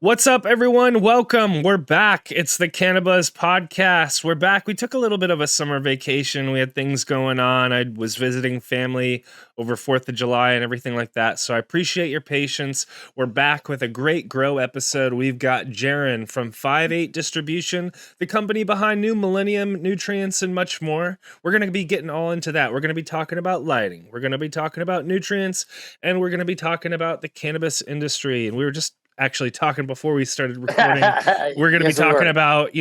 What's up, everyone? Welcome. We're back. It's the CannaBuzz podcast. We're back. We took a little bit of a summer vacation. We had things going on. I was visiting family over 4th of July and everything like that. So I appreciate your patience. We're back with a great grow episode. We've got Jerin from 5/8 Distribution, the company behind new Millennium, nutrients, and much more. We're going to be getting all into that. We're going to be talking about lighting. We're going to be talking about nutrients, and we're going to be talking about the cannabis industry. And we were just actually talking before we started recording. We're going to be talking about,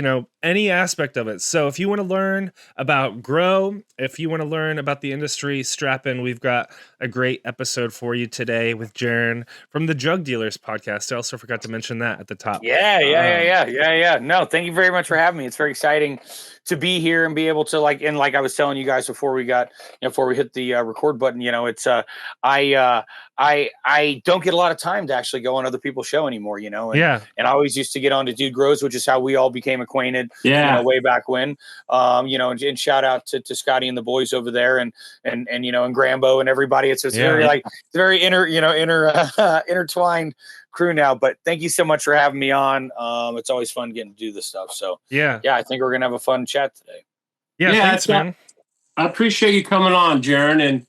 any aspect of it. So if you want to learn about grow, if you want to learn about the industry, strap in. We've got a great episode for you today with Jerin from the Drug Dealers podcast. I also forgot to mention that at the top. Yeah. No, thank you very much for having me. It's very exciting to be here and be able to like I was telling you guys before we hit the record button, it's I don't get a lot of time to actually go on other people's show anymore, and I always used to get on to Dude Grows, which is how we all became acquainted, way back when, and shout out to Scotty and the boys over there and Grambo and everybody. It's just very intertwined crew now, but thank you so much for having me on. It's always fun getting to do this stuff. So I think we're gonna have a fun chat today. Thanks, man. I appreciate you coming on, Jerin. And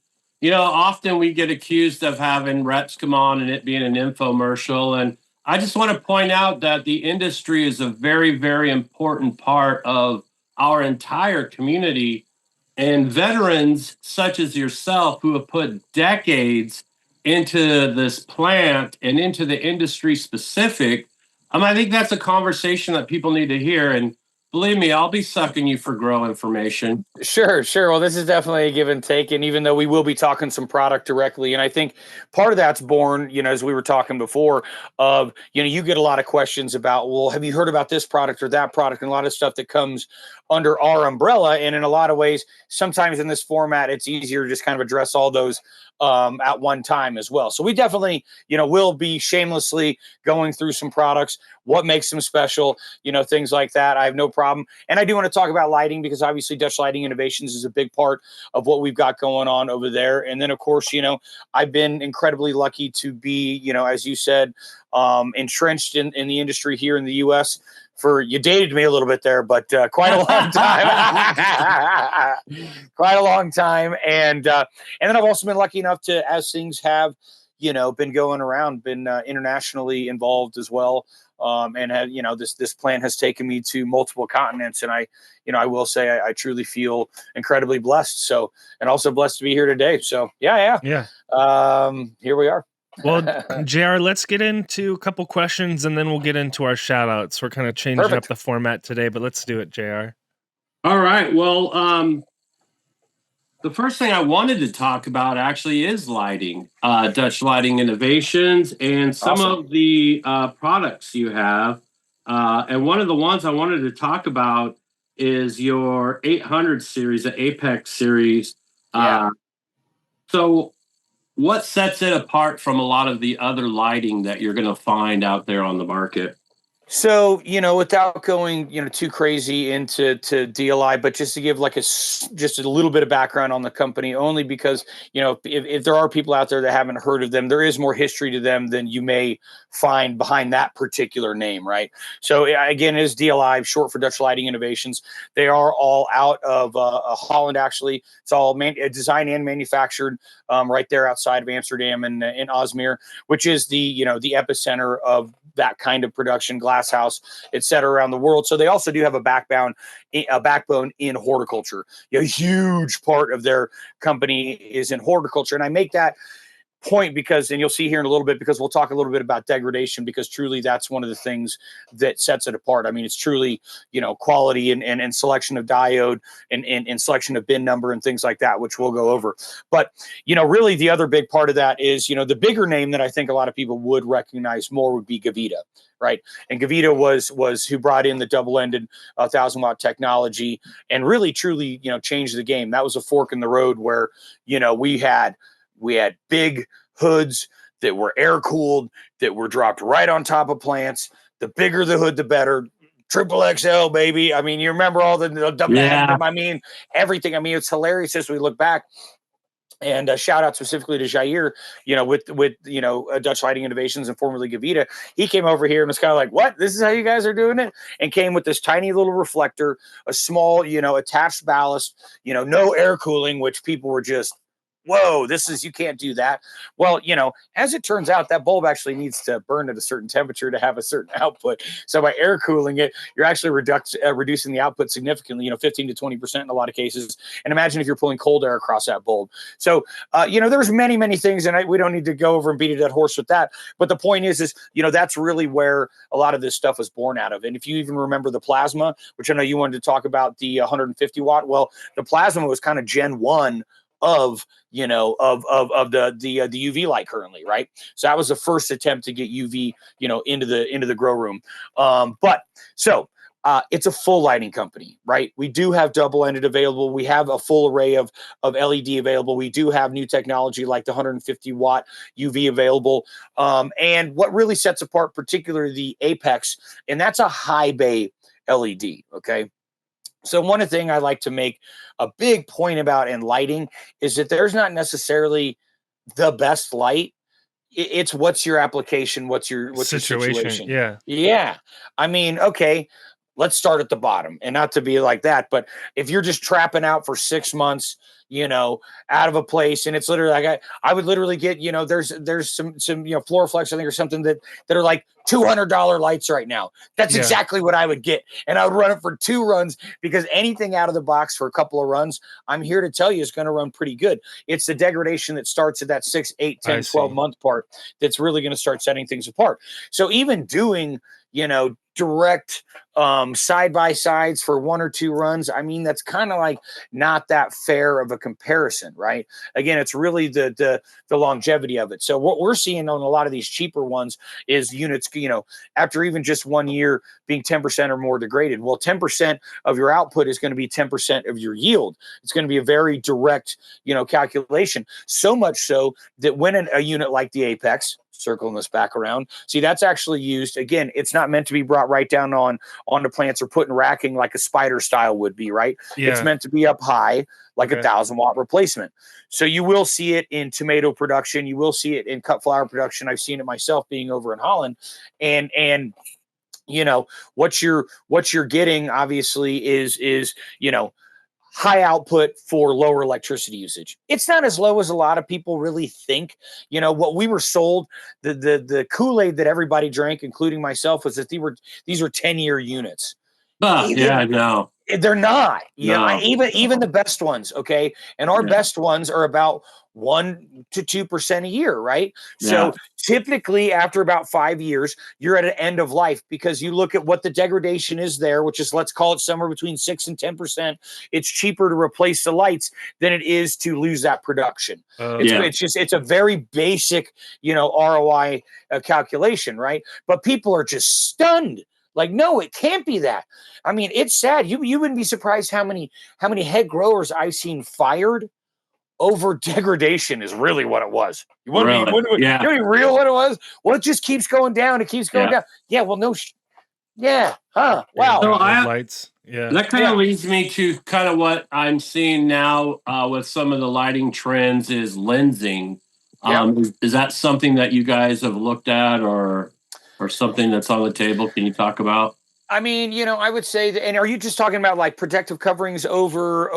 often we get accused of having reps come on and it being an infomercial. And I just want to point out that the industry is a very, very important part of our entire community. And veterans such as yourself who have put decades into this plant and into the industry specific, I think that's a conversation that people need to hear. And believe me, I'll be sucking you for grow information. Sure. Well, this is definitely a give and take. And even though we will be talking some product directly, and I think part of that's born, as we were talking before, of, you get a lot of questions about, well, have you heard about this product or that product? And a lot of stuff that comes under our umbrella. And in a lot of ways, sometimes in this format, it's easier to just kind of address all those at one time as well. So we definitely, will be shamelessly going through some products, what makes them special, things like that. I have no problem. And I do want to talk about lighting because obviously Dutch Lighting Innovations is a big part of what we've got going on over there. And then, of course, I've been incredibly lucky to be, as you said, entrenched in the industry here in the U.S. You dated me a little bit there, but quite a long time, quite a long time. And then I've also been lucky enough to, as things have, been going around, been internationally involved as well. And had, this plan has taken me to multiple continents. And I will say I truly feel incredibly blessed. So, and also blessed to be here today. So yeah. Here we are. Well, JR, let's get into a couple questions and then we'll get into our shout outs. We're kind of changing up the format today, but let's do it, JR. All right. Well, the first thing I wanted to talk about actually is lighting, Dutch Lighting Innovations, and some of the products you have. And one of the ones I wanted to talk about is your 800 series, the Apex series. So what sets it apart from a lot of the other lighting that you're going to find out there on the market? So, without going, too crazy into DLI, but just to give just a little bit of background on the company, only because, if there are people out there that haven't heard of them, there is more history to them than you may find behind that particular name, right? So again, it is DLI, short for Dutch Lighting Innovations. They are all out of Holland, actually. It's all designed and manufactured right there outside of Amsterdam and in Aalsmeer, which is the epicenter of that kind of production, glass house, et cetera, around the world. So they also do have a backbone in horticulture. A huge part of their company is in horticulture. And I make that point because, and you'll see here in a little bit, because we'll talk a little bit about degradation, because truly that's one of the things that sets it apart. I mean, it's truly, quality and selection of diode and selection of bin number and things like that, which we'll go over. But, really the other big part of that is, the bigger name that I think a lot of people would recognize more would be Gavita, right? And Gavita was who brought in the double-ended 1,000-watt technology and really, truly, changed the game. That was a fork in the road where, we had big hoods that were air cooled, that were dropped right on top of plants. The bigger the hood, the better. Triple XL, baby. I mean, you remember all the magnum. I mean, everything. I mean, it's hilarious as we look back. And shout out specifically to Jair, with Dutch Lighting Innovations and formerly Gavita. He came over here and was kind of like, "What? This is how you guys are doing it?" And came with this tiny little reflector, a small, attached ballast, no air cooling, which people were just, "Whoa, you can't do that." Well, as it turns out, that bulb actually needs to burn at a certain temperature to have a certain output. So by air cooling it, you're actually reducing the output significantly, 15 to 20% in a lot of cases. And imagine if you're pulling cold air across that bulb. So, there's many, many things, and we don't need to go over and beat a dead horse with that. But the point is, that's really where a lot of this stuff was born out of. And if you even remember the plasma, which I know you wanted to talk about, the 150 watt, well, the plasma was kind of Gen 1 of the UV light currently, right? So that was the first attempt to get UV, into the grow room. It's a full lighting company, right? We do have double-ended available. We have a full array of LED available. We do have new technology like the 150 watt UV available. And what really sets apart, particularly the Apex, and that's a high bay LED. Okay. So one thing I like to make a big point about in lighting is that there's not necessarily the best light. It's what's your application, what's your situation. Yeah. Yeah. I mean, okay, let's start at the bottom, and not to be like that, but if you're just trapping out for 6 months, out of a place, and it's literally like I would literally get, there's some Floraflex, I think, or something that are like $200 lights right now. That's exactly what I would get, and I would run it for 2 runs, because anything out of the box for a couple of runs, I'm here to tell you, is going to run pretty good. It's the degradation that starts at that 6, 8, 10, 12-month part that's really going to start setting things apart. So even doing, direct side by sides for 1 or 2 runs, I mean, that's kind of like not that fair of a comparison, right? Again, it's really the longevity of it. So what we're seeing on a lot of these cheaper ones is units, after even just 1 year being 10% or more degraded. Well, 10% of your output is going to be 10% of your yield. It's going to be a very direct, calculation. So much so that when a unit like the Apex, circling this back around, see, that's actually used, again, it's not meant to be brought right down onto plants or put in racking like a spider style would be, right? Yeah. It's meant to be up high, like a 1,000 watt replacement. So you will see it in tomato production. You will see it in cut flower production. I've seen it myself being over in Holland, and what you're getting obviously is high output for lower electricity usage. It's not as low as a lot of people really think. What we were sold, the Kool-Aid that everybody drank, including myself, was that these were 10-year units. No. They're not. No. Even the best ones, okay? And our best ones are about 1 to 2% a year, right? So typically after about 5 years, you're at an end of life, because you look at what the degradation is there, which is, let's call it somewhere between 6 and 10%. It's cheaper to replace the lights than it is to lose that production. It's a very basic, ROI calculation, right? But people are just stunned. Like, no, it can't be that. I mean, it's sad. You wouldn't be surprised how many head growers I've seen fired over degradation is really what it was. You want to be real what it was? Well, it just keeps going down. It keeps going down. Yeah, well, no. Huh. Wow. So lights. Yeah. That kind of leads me to kind of what I'm seeing now with some of the lighting trends is lensing. Is that something that you guys have looked at or something that's on the table? Can you talk about? I mean, I would say that, and are you just talking about like protective coverings over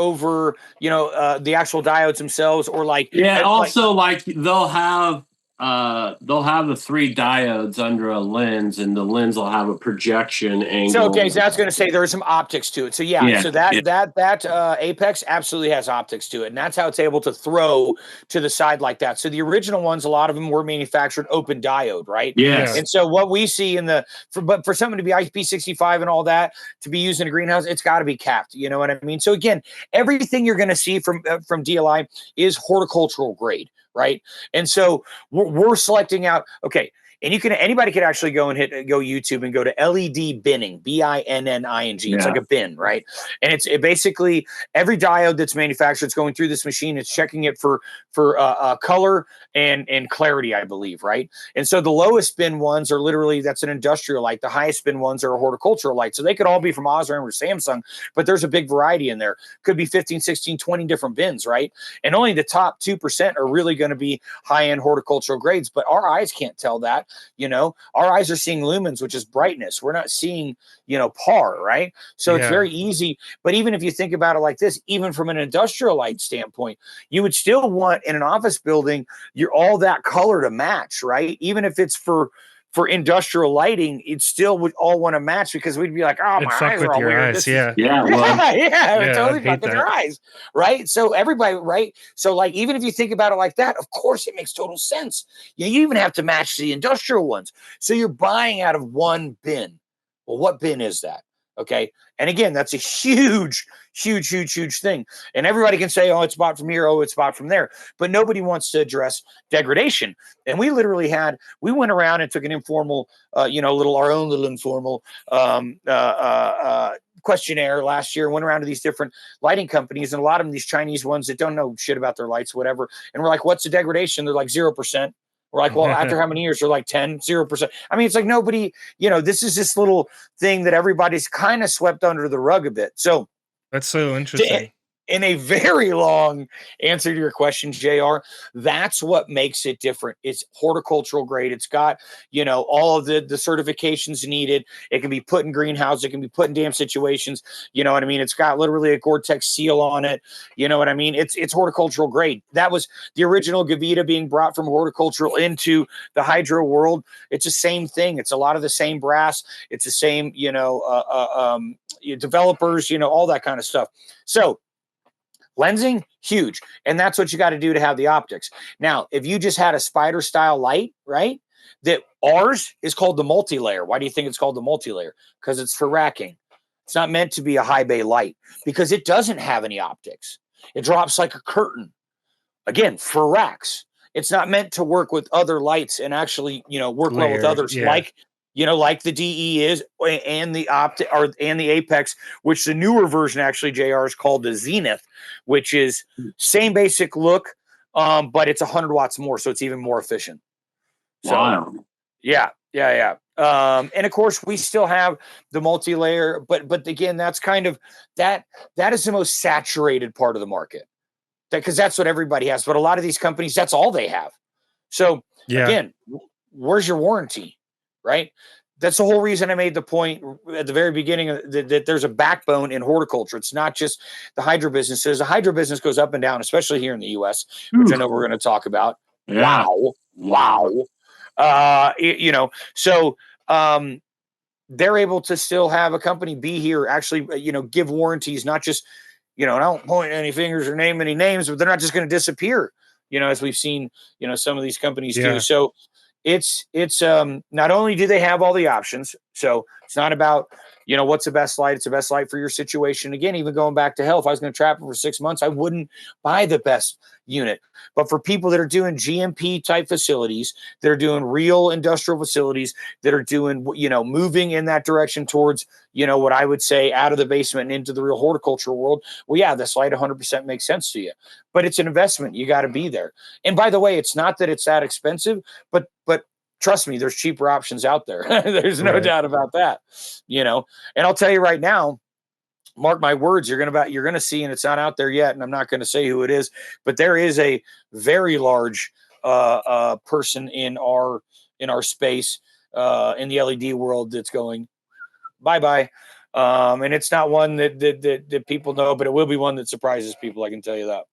the actual diodes themselves, or like? Yeah, also like they'll have the 3 diodes under a lens, and the lens will have a projection angle. So okay, so I was going to say there are some optics to it. So that Apex absolutely has optics to it, and that's how it's able to throw to the side like that. So the original ones, a lot of them were manufactured open diode, right? Yes. And so what we see but for something to be IP65 and all that to be used in a greenhouse, it's got to be capped. You know what I mean? So again, everything you're going to see from DLI is horticultural grade. Right. And so we're selecting out, okay, and anybody could actually go YouTube and go to LED binning, BINNING. It's like a bin, right? And it basically every diode that's manufactured is going through this machine. It's checking it for color and clarity, I believe, right? And so the lowest bin ones are literally, that's an industrial light. The highest bin ones are a horticultural light. So they could all be from Osram or Samsung, but there's a big variety in there. Could be 15, 16, 20 different bins, right? And only the top 2% are really going to be high-end horticultural grades, but our eyes can't tell that. Our eyes are seeing lumens, which is brightness. We're not seeing, par, right? So it's very easy. But even if you think about it like this, even from an industrial light standpoint, you would still want in an office building, all that color to match, right? Even if it's for industrial lighting, it still would all want to match, because we'd be like, oh, my eyes are all weird. Totally fuck with your eyes, right? So everybody, right? So like, even if you think about it like that, of course it makes total sense. You even have to match the industrial ones. So you're buying out of one bin. Well, what bin is that? Okay. And again, that's a huge thing. And everybody can say, oh, it's bought from here. Oh, it's bought from there. But nobody wants to address degradation. And we literally we went around and took an informal, our own little informal questionnaire last year, went around to these different lighting companies, and a lot of them, these Chinese ones that don't know shit about their lights, whatever. And we're like, what's the degradation? They're like 0%. We're like, well, after how many years? They're like 10, 0%. I mean, it's like nobody, this is this little thing that everybody's kind of swept under the rug a bit. So that's so interesting. In a very long answer to your question, JR, that's what makes it different. It's horticultural grade. It's got, all of the certifications needed. It can be put in greenhouse. It can be put in damp situations. You know what I mean? It's got literally a Gore-Tex seal on it. You know what I mean? It's horticultural grade. That was the original Gavita being brought from horticultural into the hydro world. It's the same thing. It's a lot of the same brass. It's the same, developers, all that kind of stuff. So, lensing, huge. And that's what you got to do to have the optics. Now, if you just had a spider style light, right? That ours is called the multi-layer. Why do you think it's called the multi-layer? Because it's for racking. It's not meant to be a high bay light because it doesn't have any optics. It drops like a curtain. Again, for racks. It's not meant to work with other lights and actually, work well with others, like the DE is, and the and the Apex, which the newer version actually, JR, is called the Zenith, which is same basic look, but it's 100 watts more, so it's even more efficient. So, wow. Yeah. And of course, we still have the multi-layer, but again, that's kind of that is the most saturated part of the market, because that's what everybody has. But a lot of these companies, that's all they have. So again, where's your warranty? Right? That's the whole reason I made the point at the very beginning that there's a backbone in horticulture. It's not just the hydro businesses. The hydro business goes up and down, especially here in the U.S., which I know we're going to talk about. Yeah. Wow. So they're able to still have a company be here, actually, give warranties, not just, I don't point any fingers or name any names, but they're not just going to disappear, as we've seen, some of these companies do. So it's not only do they have all the options, so it's not about, what's the best light. It's the best light for your situation. Again, even going back to hell, if I was going to trap it for 6 months, I wouldn't buy the best unit. But for people that are doing GMP type facilities, that are doing real industrial facilities, that are doing, moving in that direction towards, what I would say out of the basement and into the real horticultural world, well, yeah, this light 100% makes sense to you. But it's an investment. You got to be there. And by the way, it's not that it's that expensive, but trust me, there's cheaper options out there. There's no doubt about that, and I'll tell you right now, mark my words, you're going to see, and it's not out there yet, and I'm not going to say who it is, but there is a very large person in our space in the LED world that's going bye-bye. And it's not one that people know, but it will be one that surprises people. I can tell you that.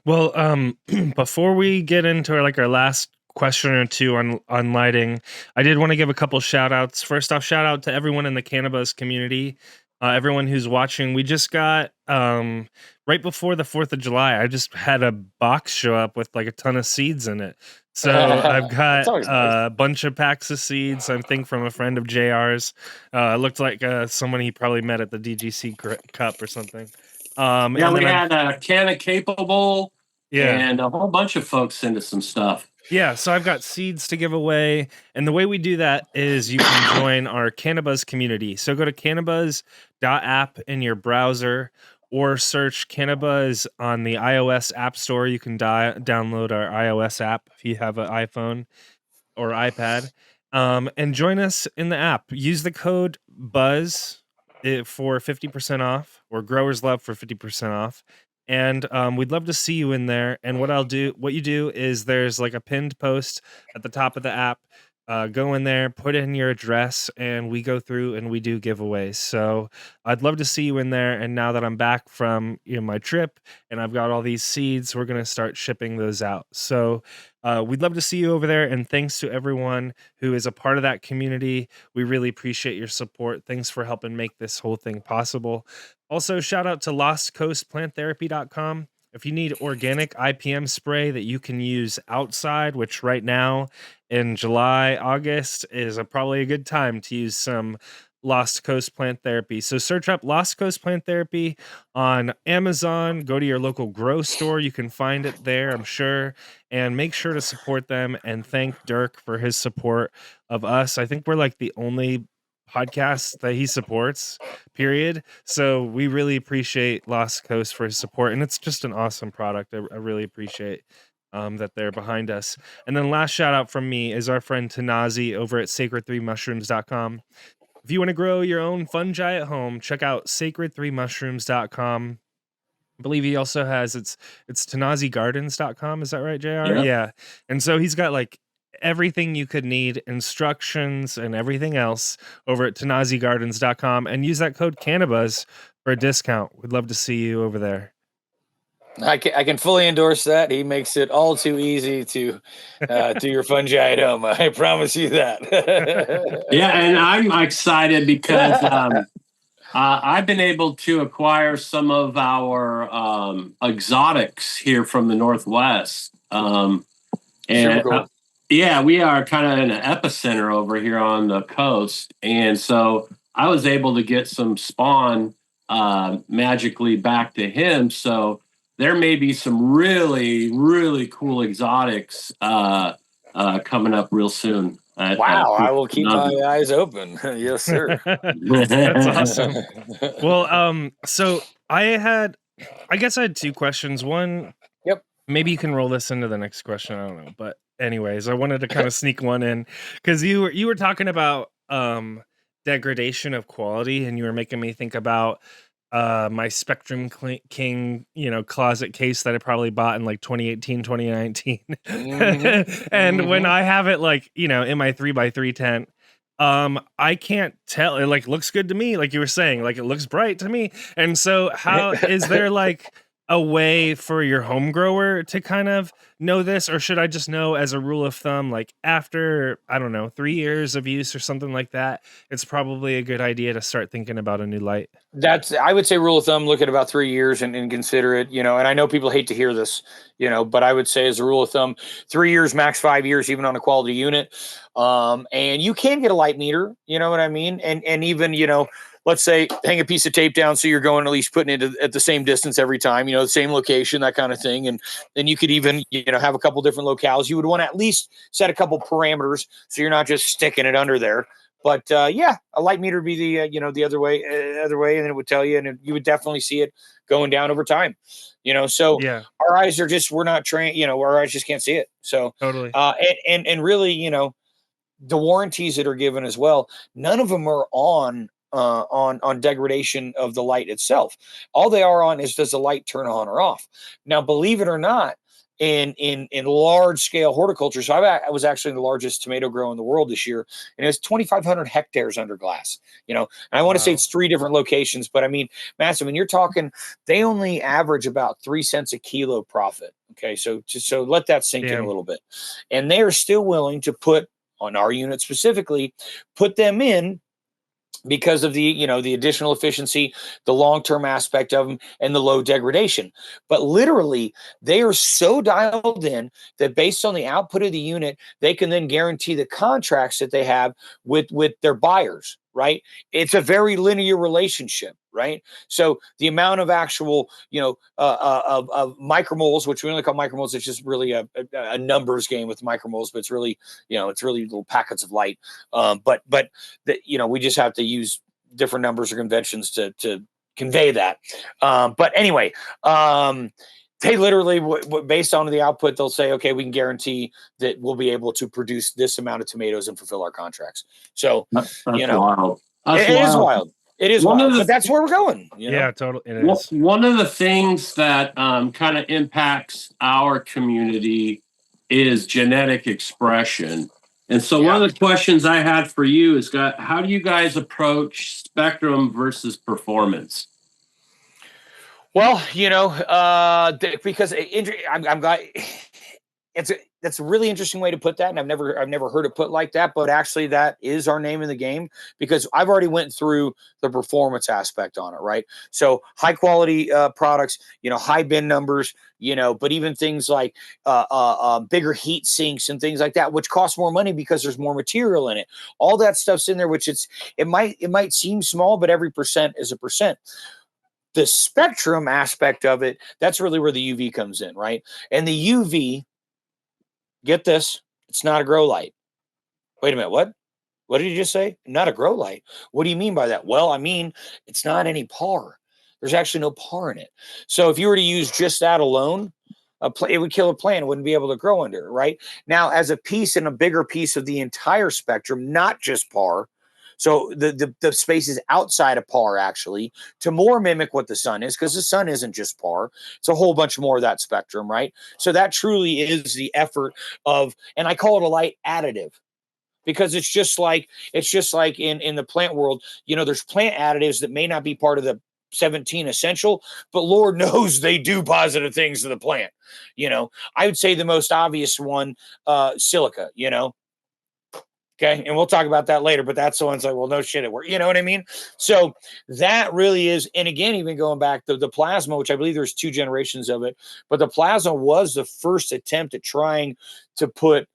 Well, before we get into our last question or two on lighting, I did want to give a couple shout outs. First off, shout out to everyone in the CannaBuzz community, everyone who's watching. We just got right before the 4th of July, I just had a box show up with a ton of seeds in it. So I've got a bunch of packs of seeds, I think from a friend of JR's. Looked like someone he probably met at the DGC Cup or something. We had a Canna Capable and a whole bunch of folks into some stuff. Yeah, so I've got seeds to give away, and the way we do that is you can join our CannaBuzz community. So go to cannabuzz.app in your browser or search CannaBuzz on the iOS App Store. You can download our iOS app if you have an iPhone or iPad, and join us in the app. Use the code BUZZ for 50% off, or Growers Love for 50% off. And we'd love to see you in there. And what you do is there's like a pinned post at the top of the app. Go in there, put in your address, and we go through and we do giveaways. So I'd love to see you in there. And now that I'm back from my trip and I've got all these seeds, we're gonna start shipping those out. So we'd love to see you over there. And thanks to everyone who is a part of that community. We really appreciate your support. Thanks for helping make this whole thing possible. Also, shout out to lostcoastplanttherapy.com. If you need organic IPM spray that you can use outside, which right now in July, August is probably a good time to use some Lost Coast Plant Therapy. So search up Lost Coast Plant Therapy on Amazon. Go to your local grow store. You can find it there, I'm sure. And make sure to support them and thank Dirk for his support of us. I think we're like the only podcast that he supports, period. So we really appreciate Lost Coast for his support. And it's just an awesome product. I really appreciate that they're behind us. And then last shout out from me is our friend Tanazi over at sacred3mushrooms.com. If you want to grow your own fungi at home, check out sacred3mushrooms.com. I believe he also has it's tanazigardens.com. Is that right, JR? Yeah. And so he's got like everything you could need, instructions and everything else over at tanazigardens.com, and use that code CannaBuzz for a discount. We'd love to see you over there. I can fully endorse that. He makes it all too easy to do your fungi at home. I promise you that. Yeah, and I'm excited because I've been able to acquire some of our exotics here from the Northwest. And cool. Yeah, we are kind of in an epicenter over here on the coast. And so I was able to get some spawn magically back to him. So there may be some really, really cool exotics coming up real soon. Wow, I will keep my eyes open. Yes, sir. That's awesome. Well, so I guess I had two questions. One, yep. Maybe you can roll this into the next question. I don't know, but anyways, I wanted to kind of sneak one in because you were talking about degradation of quality, and you were making me think about my Spectrum King, closet case that I probably bought in like 2018, 2019. And when I have it like, in my 3x3 tent, I can't tell. It like looks good to me, like you were saying, like it looks bright to me. And so how is there like a way for your home grower to kind of know this, or should I just know as a rule of thumb, like after, I don't know, 3 years of use or something like that, it's probably a good idea to start thinking about a new light? I would say rule of thumb, look at about 3 years and consider it, and I know people hate to hear this, but I would say as a rule of thumb, 3 years, max 5 years, even on a quality unit. And you can get a light meter, you know what I mean? And even, let's say hang a piece of tape down so you're going at least putting it at the same distance every time, the same location, that kind of thing. And then you could even, have a couple different locales. You would want to at least set a couple parameters so you're not just sticking it under there. But a light meter would be the other way, and then it would tell you, and you would definitely see it going down over time. So yeah, our eyes are just, we're not trained, our eyes just can't see it. So totally. And really, the warranties that are given as well, none of them are on degradation of the light itself. All they are on is, does the light turn on or off? Now, believe it or not, in large scale horticulture. So I was actually the largest tomato grower in the world this year, and it was 2,500 hectares under glass. And I want to say it's 3 different locations, but I mean massive. And you're talking, they only average about 3 cents a kilo profit. Okay, so let that sink in a little bit, and they are still willing to put on our unit specifically, put them in because of the the additional efficiency, the long-term aspect of them, and the low degradation. But literally, they are so dialed in that based on the output of the unit, they can then guarantee the contracts that they have with their buyers. right? It's a very linear relationship, right? So the amount of actual, of micromoles, which we only call micromoles, it's just really a numbers game with micromoles, but it's really, it's really little packets of light. But we just have to use different numbers or conventions to convey that. But anyway, they literally, based on the output, they'll say, okay, we can guarantee that we'll be able to produce this amount of tomatoes and fulfill our contracts. So, That's wild. That's It is wild. It is wild, but that's where we're going. Yeah, totally. It is. One of the things that kind of impacts our community is genetic expression. And so one of the questions I had for you is, how do you guys approach spectrum versus performance? Well, because I'm glad that's a really interesting way to put that, and I've never heard it put like that. But actually, that is our name in the game, because I've already went through the performance aspect on it, right? So high quality products, high bin numbers, but even things like bigger heat sinks and things like that, which cost more money because there's more material in it. All that stuff's in there, which it might seem small, but every percent is a percent. The spectrum aspect of it, that's really where the UV comes in, right? And the UV, get this, it's not a grow light. Wait a minute, what? What did you just say? Not a grow light. What do you mean by that? Well, I mean, it's not any par. There's actually no par in it. So if you were to use just that alone, it would kill a plant. It wouldn't be able to grow under it, right? Now, as a piece and a bigger piece of the entire spectrum, not just par, so the spaces outside of par, actually, to more mimic what the sun is, because the sun isn't just par. It's a whole bunch more of that spectrum, right? So that truly is the effort of, and I call it a light additive, because it's just like in the plant world, there's plant additives that may not be part of the 17 essential, but Lord knows they do positive things to the plant. I would say the most obvious one, silica, Okay. And we'll talk about that later, but that's the one's like, well, no shit, it worked. You know what I mean? So that really is. And again, even going back to the plasma, which I believe there's 2 generations of it, but the plasma was the first attempt at trying to put,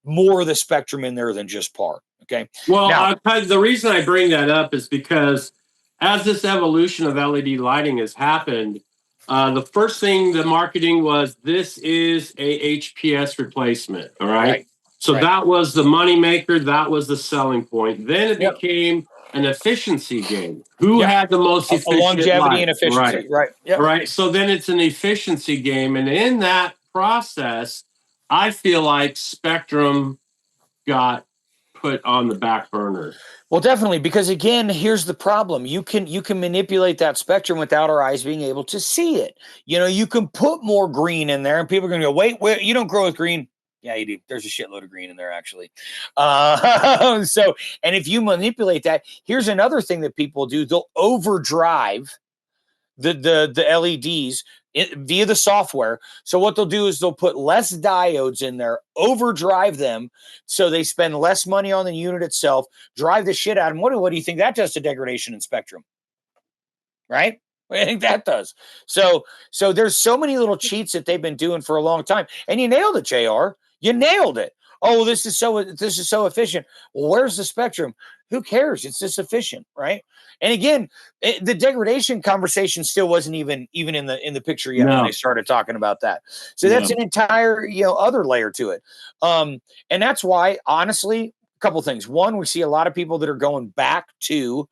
more of the spectrum in there than just par. Okay. Well, now, the reason I bring that up is because as this evolution of LED lighting has happened, the first thing the marketing was, this is a HPS replacement. All right. So that was the moneymaker. That was the selling point. Then it became an efficiency game. Who had the most efficient longevity light? and efficiency? Right. Yep. Right. So then it's an efficiency game. And in that process, I feel like spectrum got put on the back burner. Well, definitely, because again, here's the problem. You can manipulate that spectrum without our eyes being able to see it. You can put more green in there, and people are going to go, wait, you don't grow with green. Yeah, you do. There's a shitload of green in there, actually. And if you manipulate that, here's another thing that people do. They'll overdrive the LEDs via the software. So what they'll do is they'll put less diodes in there, overdrive them, so they spend less money on the unit itself, drive the shit out of them. What do you think that does to degradation in spectrum? Right? What do you think that does? So there's so many little cheats that they've been doing for a long time. And you nailed it, JR. You nailed it. Oh, this is so efficient. Well, where's the spectrum? Who cares? It's just efficient, right? And again, the degradation conversation still wasn't even in the picture yet when they started talking about that. So that's an entire other layer to it. And that's why, honestly, a couple things. One, we see a lot of people that are going back to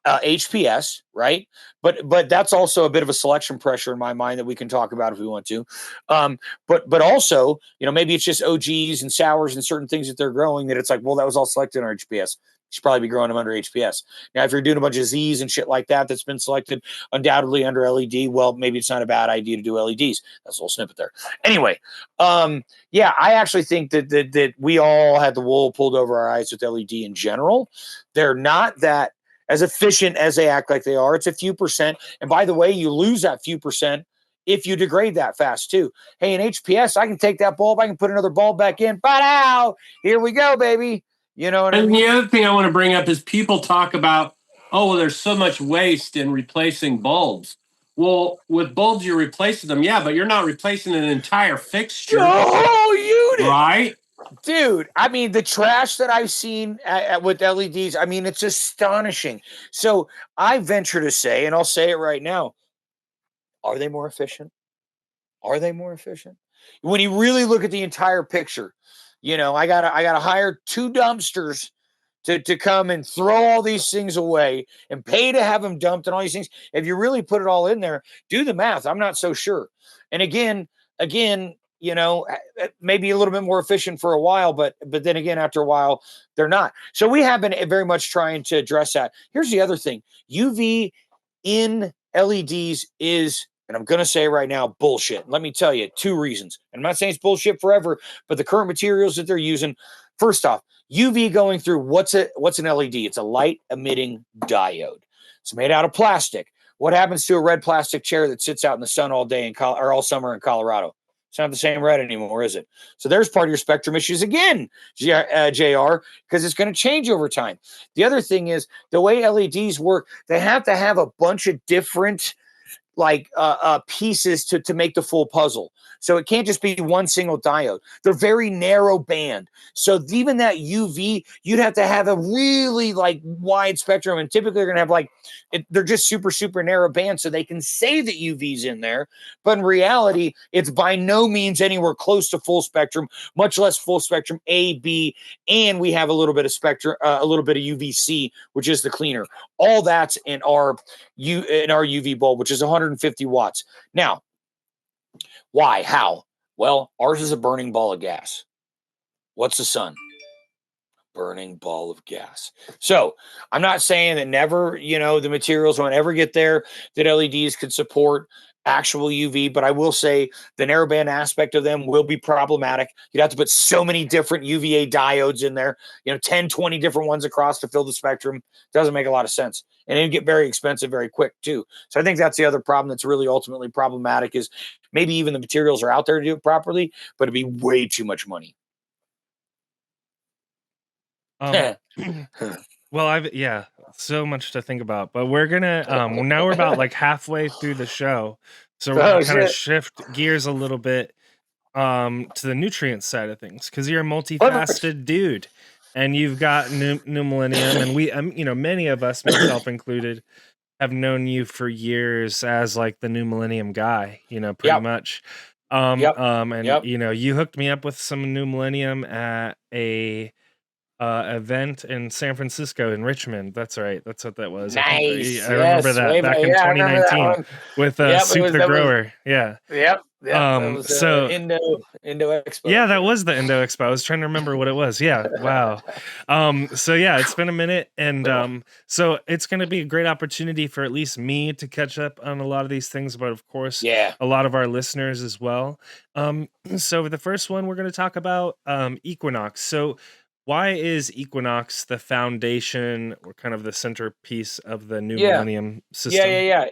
HPS, right? But that's also a bit of a selection pressure in my mind that we can talk about if we want to. But also, maybe it's just OGs and sours and certain things that they're growing that it's like, well, that was all selected on HPS. You should probably be growing them under HPS. Now, if you're doing a bunch of Z's and shit like that, that's been selected undoubtedly under LED, well, maybe it's not a bad idea to do LEDs. That's a little snippet there. Anyway, I actually think that we all had the wool pulled over our eyes with LED in general. They're not that as efficient as they act like they are. It's a few percent. And by the way, you lose that few percent if you degrade that fast too. Hey, in HPS, I can take that bulb, I can put another bulb back in. Ba-dow! Here we go, baby. You know what I mean? And the other thing I want to bring up is people talk about, oh, well, there's so much waste in replacing bulbs. Well, with bulbs, you're replacing them, but you're not replacing an entire fixture. Oh, unit. Right? Dude, I mean, the trash that I've seen with LEDs, I mean, it's astonishing. So I venture to say, and I'll say it right now, are they more efficient? Are they more efficient? When you really look at the entire picture, I gotta hire 2 dumpsters to come and throw all these things away and pay to have them dumped and all these things. If you really put it all in there, do the math. I'm not so sure. And again, maybe a little bit more efficient for a while, but then again, after a while, they're not. So we have been very much trying to address that. Here's the other thing: UV in LEDs is, and I'm going to say right now, bullshit. Let me tell you 2 reasons. I'm not saying it's bullshit forever, but the current materials that they're using, first off, UV going through what's an LED? It's a light emitting diode. It's made out of plastic. What happens to a red plastic chair that sits out in the sun all day or all summer in Colorado? It's not the same red anymore, is it? So there's part of your spectrum issues again, JR, because it's going to change over time. The other thing is the way LEDs work, they have to have a bunch of different pieces to make the full puzzle. So it can't just be one single diode. They're very narrow band. So even that UV, you'd have to have a really wide spectrum. And typically they're going to have they're just super, super narrow band. So they can say that UV's in there, but in reality, it's by no means anywhere close to full spectrum, much less full spectrum A, B, and we have a little bit of spectrum, a little bit of UVC, which is the cleaner. All that's in our UV bulb, which is 150 watts. Now, why? How? Well, ours is a burning ball of gas. What's the sun? Burning ball of gas. So I'm not saying that never, the materials won't ever get there that LEDs could support actual UV, but I will say the narrowband aspect of them will be problematic. You'd have to put so many different UVA diodes in there, 10, 20 different ones across to fill the spectrum. Doesn't make a lot of sense. And it'd get very expensive very quick too. So I think that's the other problem that's really ultimately problematic is maybe even the materials are out there to do it properly, but it'd be way too much money. Well, so much to think about, but we're gonna now we're about halfway through the show, so we're gonna kind of shift gears a little bit to the nutrient side of things, because you're a multifaceted dude and you've got new Millennium, and we many of us, myself included, have known you for years as the new Millennium guy, pretty much. And you hooked me up with some new Millennium at a event in San Francisco in Richmond. That's right. That's what that was. Nice. I remember that back in 2019 with Soup the Grower. Yeah. Yep. So Indo Expo. Yeah, that was the Indo Expo. I was trying to remember what it was. Yeah. Wow. So yeah, it's been a minute, and so it's going to be a great opportunity for at least me to catch up on a lot of these things, but of course, a lot of our listeners as well. So the first one we're going to talk about Equinox. So why is Equinox the foundation or kind of the centerpiece of the new Millennium system? Yeah.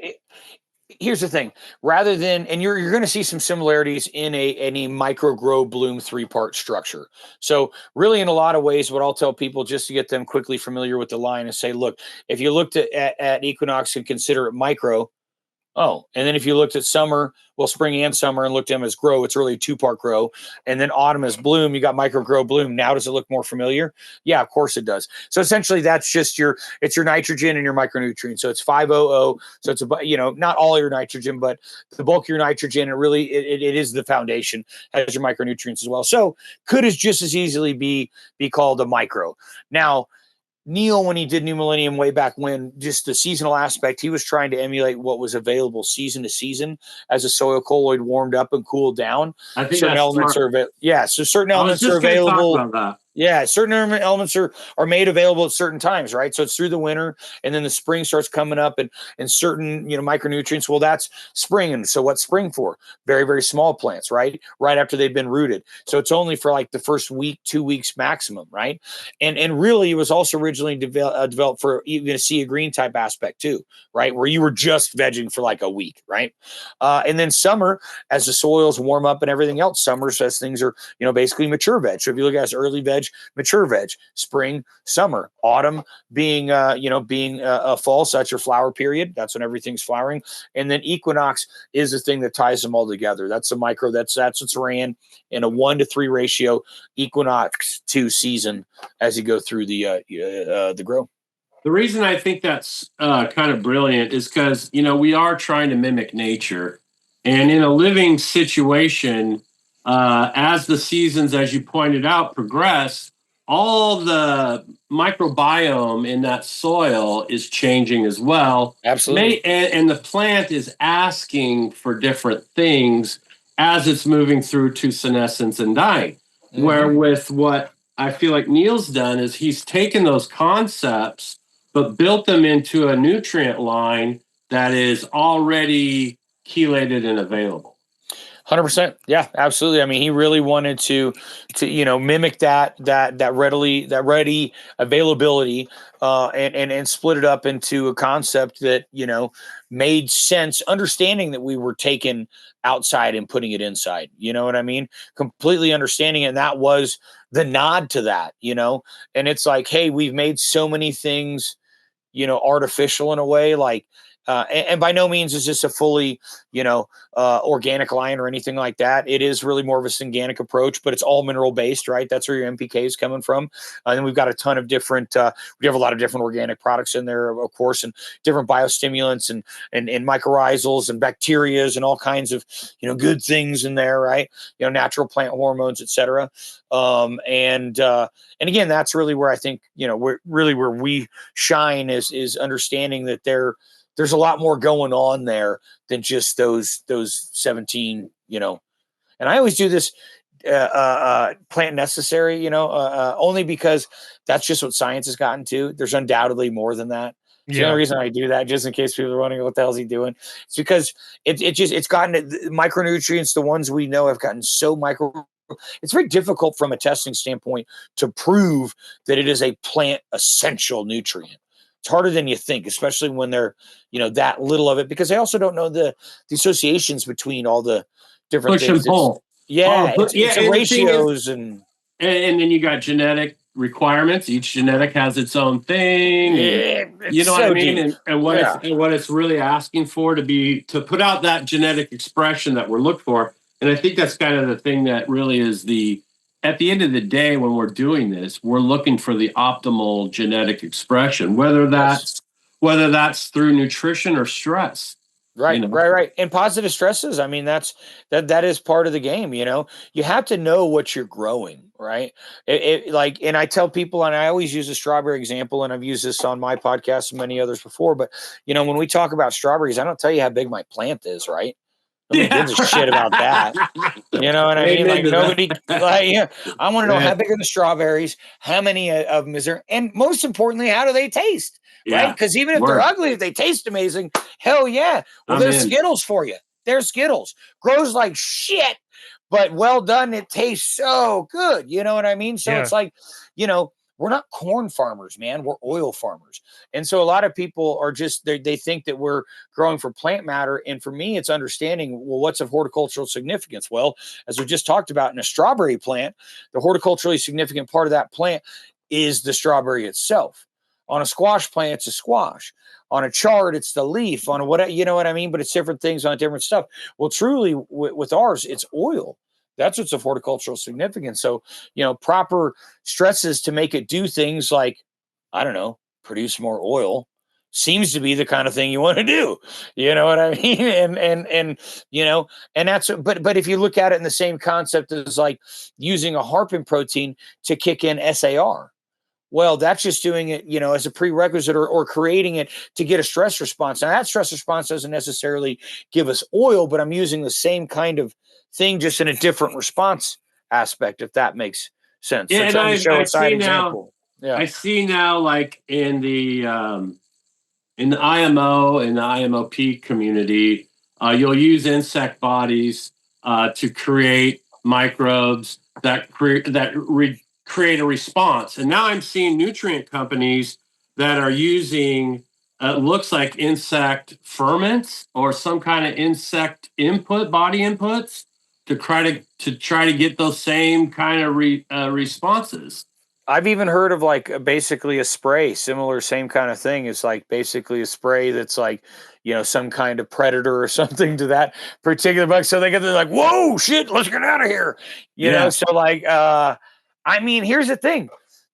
Here's the thing: rather than, and you're going to see some similarities in a micro grow bloom 3-part structure. So really, in a lot of ways, what I'll tell people just to get them quickly familiar with the line is say, look, if you looked at Equinox and consider it micro. Oh, and then if you looked at summer, spring and summer, and looked at them as grow, it's really a 2-part grow. And then autumn is bloom. You got micro grow bloom. Now, does it look more familiar? Yeah, of course it does. So essentially, that's just your nitrogen and your micronutrients. So it's 500. So it's not all your nitrogen, but the bulk of your nitrogen. It is the foundation, has your micronutrients as well. So could just as easily be called a micro. Now, Neil, when he did New Millennium way back when, just the seasonal aspect, he was trying to emulate what was available season to season as the soil colloid warmed up and cooled down. I think certain elements smart. So certain elements are available. Yeah, certain elements are made available at certain times, right? So it's through the winter, and then the spring starts coming up, and certain micronutrients. Well, that's spring, and so what's spring for? Very, very small plants, right? Right after they've been rooted. So it's only for the first week, 2 weeks maximum, right? And really, it was also originally developed for even a sea of green type aspect too, right? Where you were just vegging for a week, right? And then summer, as the soils warm up and everything else, summer as things are basically mature veg. So if you look at it as early veg, mature veg, spring, summer, autumn being a fall, such a flower period. That's when everything's flowering. And then equinox is the thing that ties them all together. That's the micro. That's what's ran in a 1-to-3 ratio, equinox to season as you go through the grow. The reason I think that's kind of brilliant is because, we are trying to mimic nature. And in a living situation, as the seasons, as you pointed out, progress, all the microbiome in that soil is changing as well. Absolutely. And the plant is asking for different things as it's moving through to senescence and dying. Mm-hmm. Where with what I feel like Neil's done is he's taken those concepts but built them into a nutrient line that is already chelated and available. 100%. Yeah, absolutely. I mean, he really wanted to mimic that ready availability, and split it up into a concept that made sense. Understanding that we were taking outside and putting it inside. You know what I mean? Completely understanding it. And that was the nod to that. And it's like, hey, we've made so many things artificial in a way, like, and by no means is this a fully, organic line or anything like that. It is really more of a synganic approach, but it's all mineral based, right? That's where your NPK is coming from. And we've got a ton of different, we have a lot of different organic products in there, of course, and different biostimulants and mycorrhizals and bacterias and all kinds of, good things in there, right? Natural plant hormones, et cetera. And again, that's really where I think, where we shine is understanding that there's a lot more going on there than just those 17, and I always do this plant necessary, only because that's just what science has gotten to. There's undoubtedly more than that. The only reason I do that, just in case people are wondering what the hell is he doing, it's because it's gotten micronutrients. The ones we know have gotten so micro. It's very difficult from a testing standpoint to prove that it is a plant essential nutrient. It's harder than you think, especially when they're, that little of it, because they also don't know the associations between all the different push things. And pull. It's ratios and then you got genetic requirements. Each genetic has its own thing. You know what I mean? And what it's really asking for to put out that genetic expression that we're looking for. And I think that's kind of the thing that really is at the end of the day, when we're doing this, we're looking for the optimal genetic expression, whether that's through nutrition or stress. Right. And positive stresses. I mean, that is part of the game. You have to know what you're growing, right? And I tell people, and I always use a strawberry example, and I've used this on my podcast and many others before, but when we talk about strawberries, I don't tell you how big my plant is, right? Nobody gives a shit about that. You know what I mean? Like nobody, I want to know how big are the strawberries, how many of them is there, and most importantly, how do they taste? Right? Because even if they're ugly, if they taste amazing, hell yeah. Well, there's Skittles for you. There's Skittles. Grows like shit, but well done. It tastes so good. You know what I mean? So it's like, we're not corn farmers, man. We're oil farmers. And so a lot of people are just, they think that we're growing for plant matter. And for me, it's understanding, well, what's of horticultural significance? Well, as we just talked about in a strawberry plant, the horticulturally significant part of that plant is the strawberry itself. On a squash plant, it's a squash. On a chard, it's the leaf. On a whatever, you know what I mean? But it's different things on different stuff. Well, truly, with ours, it's oil. That's what's of horticultural significance. So, proper stresses to make it do things like, I don't know, produce more oil seems to be the kind of thing you want to do. You know what I mean? And that's, but if you look at it in the same concept as like using a harpin protein to kick in SAR, well, that's just doing it, as a prerequisite or creating it to get a stress response. Now that stress response doesn't necessarily give us oil, but I'm using the same kind of thing, just in a different response aspect, if that makes sense. Yeah, so and show a side example. I see now, like in the IMO and the IMOP community, you'll use insect bodies to create microbes that create a response. And now I'm seeing nutrient companies that are using looks like insect ferments or some kind of insect body inputs to try to get those same kind of responses. I've even heard of like basically a spray, similar, same kind of thing. It's like basically a spray that's like, some kind of predator or something to that particular bug. So they're like, whoa, shit, let's get out of here. Yeah. So like, I mean, here's the thing.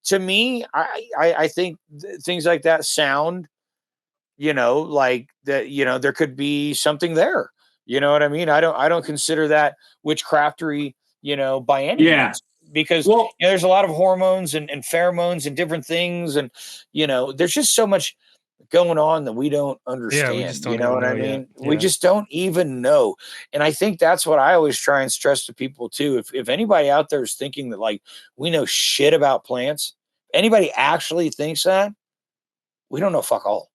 To me, I think things like that sound, like that, there could be something there. You know what I mean? I don't consider that witchcraftery, by any Yeah. means, because Well, there's a lot of hormones and pheromones and different things, and there's just so much going on that we don't Yeah, we understand. just You don't know even what know I yet. mean? We Yeah. just don't even know. And I think that's what I always try and stress to people too. If anybody out there is thinking that like we know shit about plants, anybody actually thinks that, we don't know fuck all.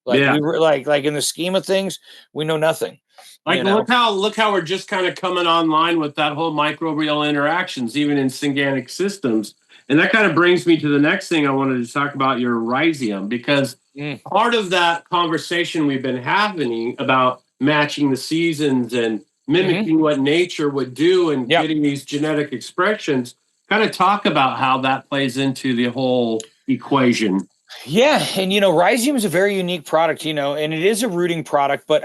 Like yeah. like in the scheme of things, we know nothing. Like You know? look how we're just kind of coming online with that whole microbial interactions, even in synganic systems. And that kind of brings me to the next thing I wanted to talk about, your rhizium, because Mm. part of that conversation we've been having about matching the seasons and mimicking what nature would do and Yep. getting these genetic expressions, kind of talk about how that plays into the whole equation. Yeah, and Rhizium is a very unique product, and it is a rooting product, but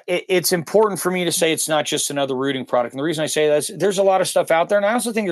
it's important for me to say it's not just another rooting product. And the reason I say that is there's a lot of stuff out there. And I also think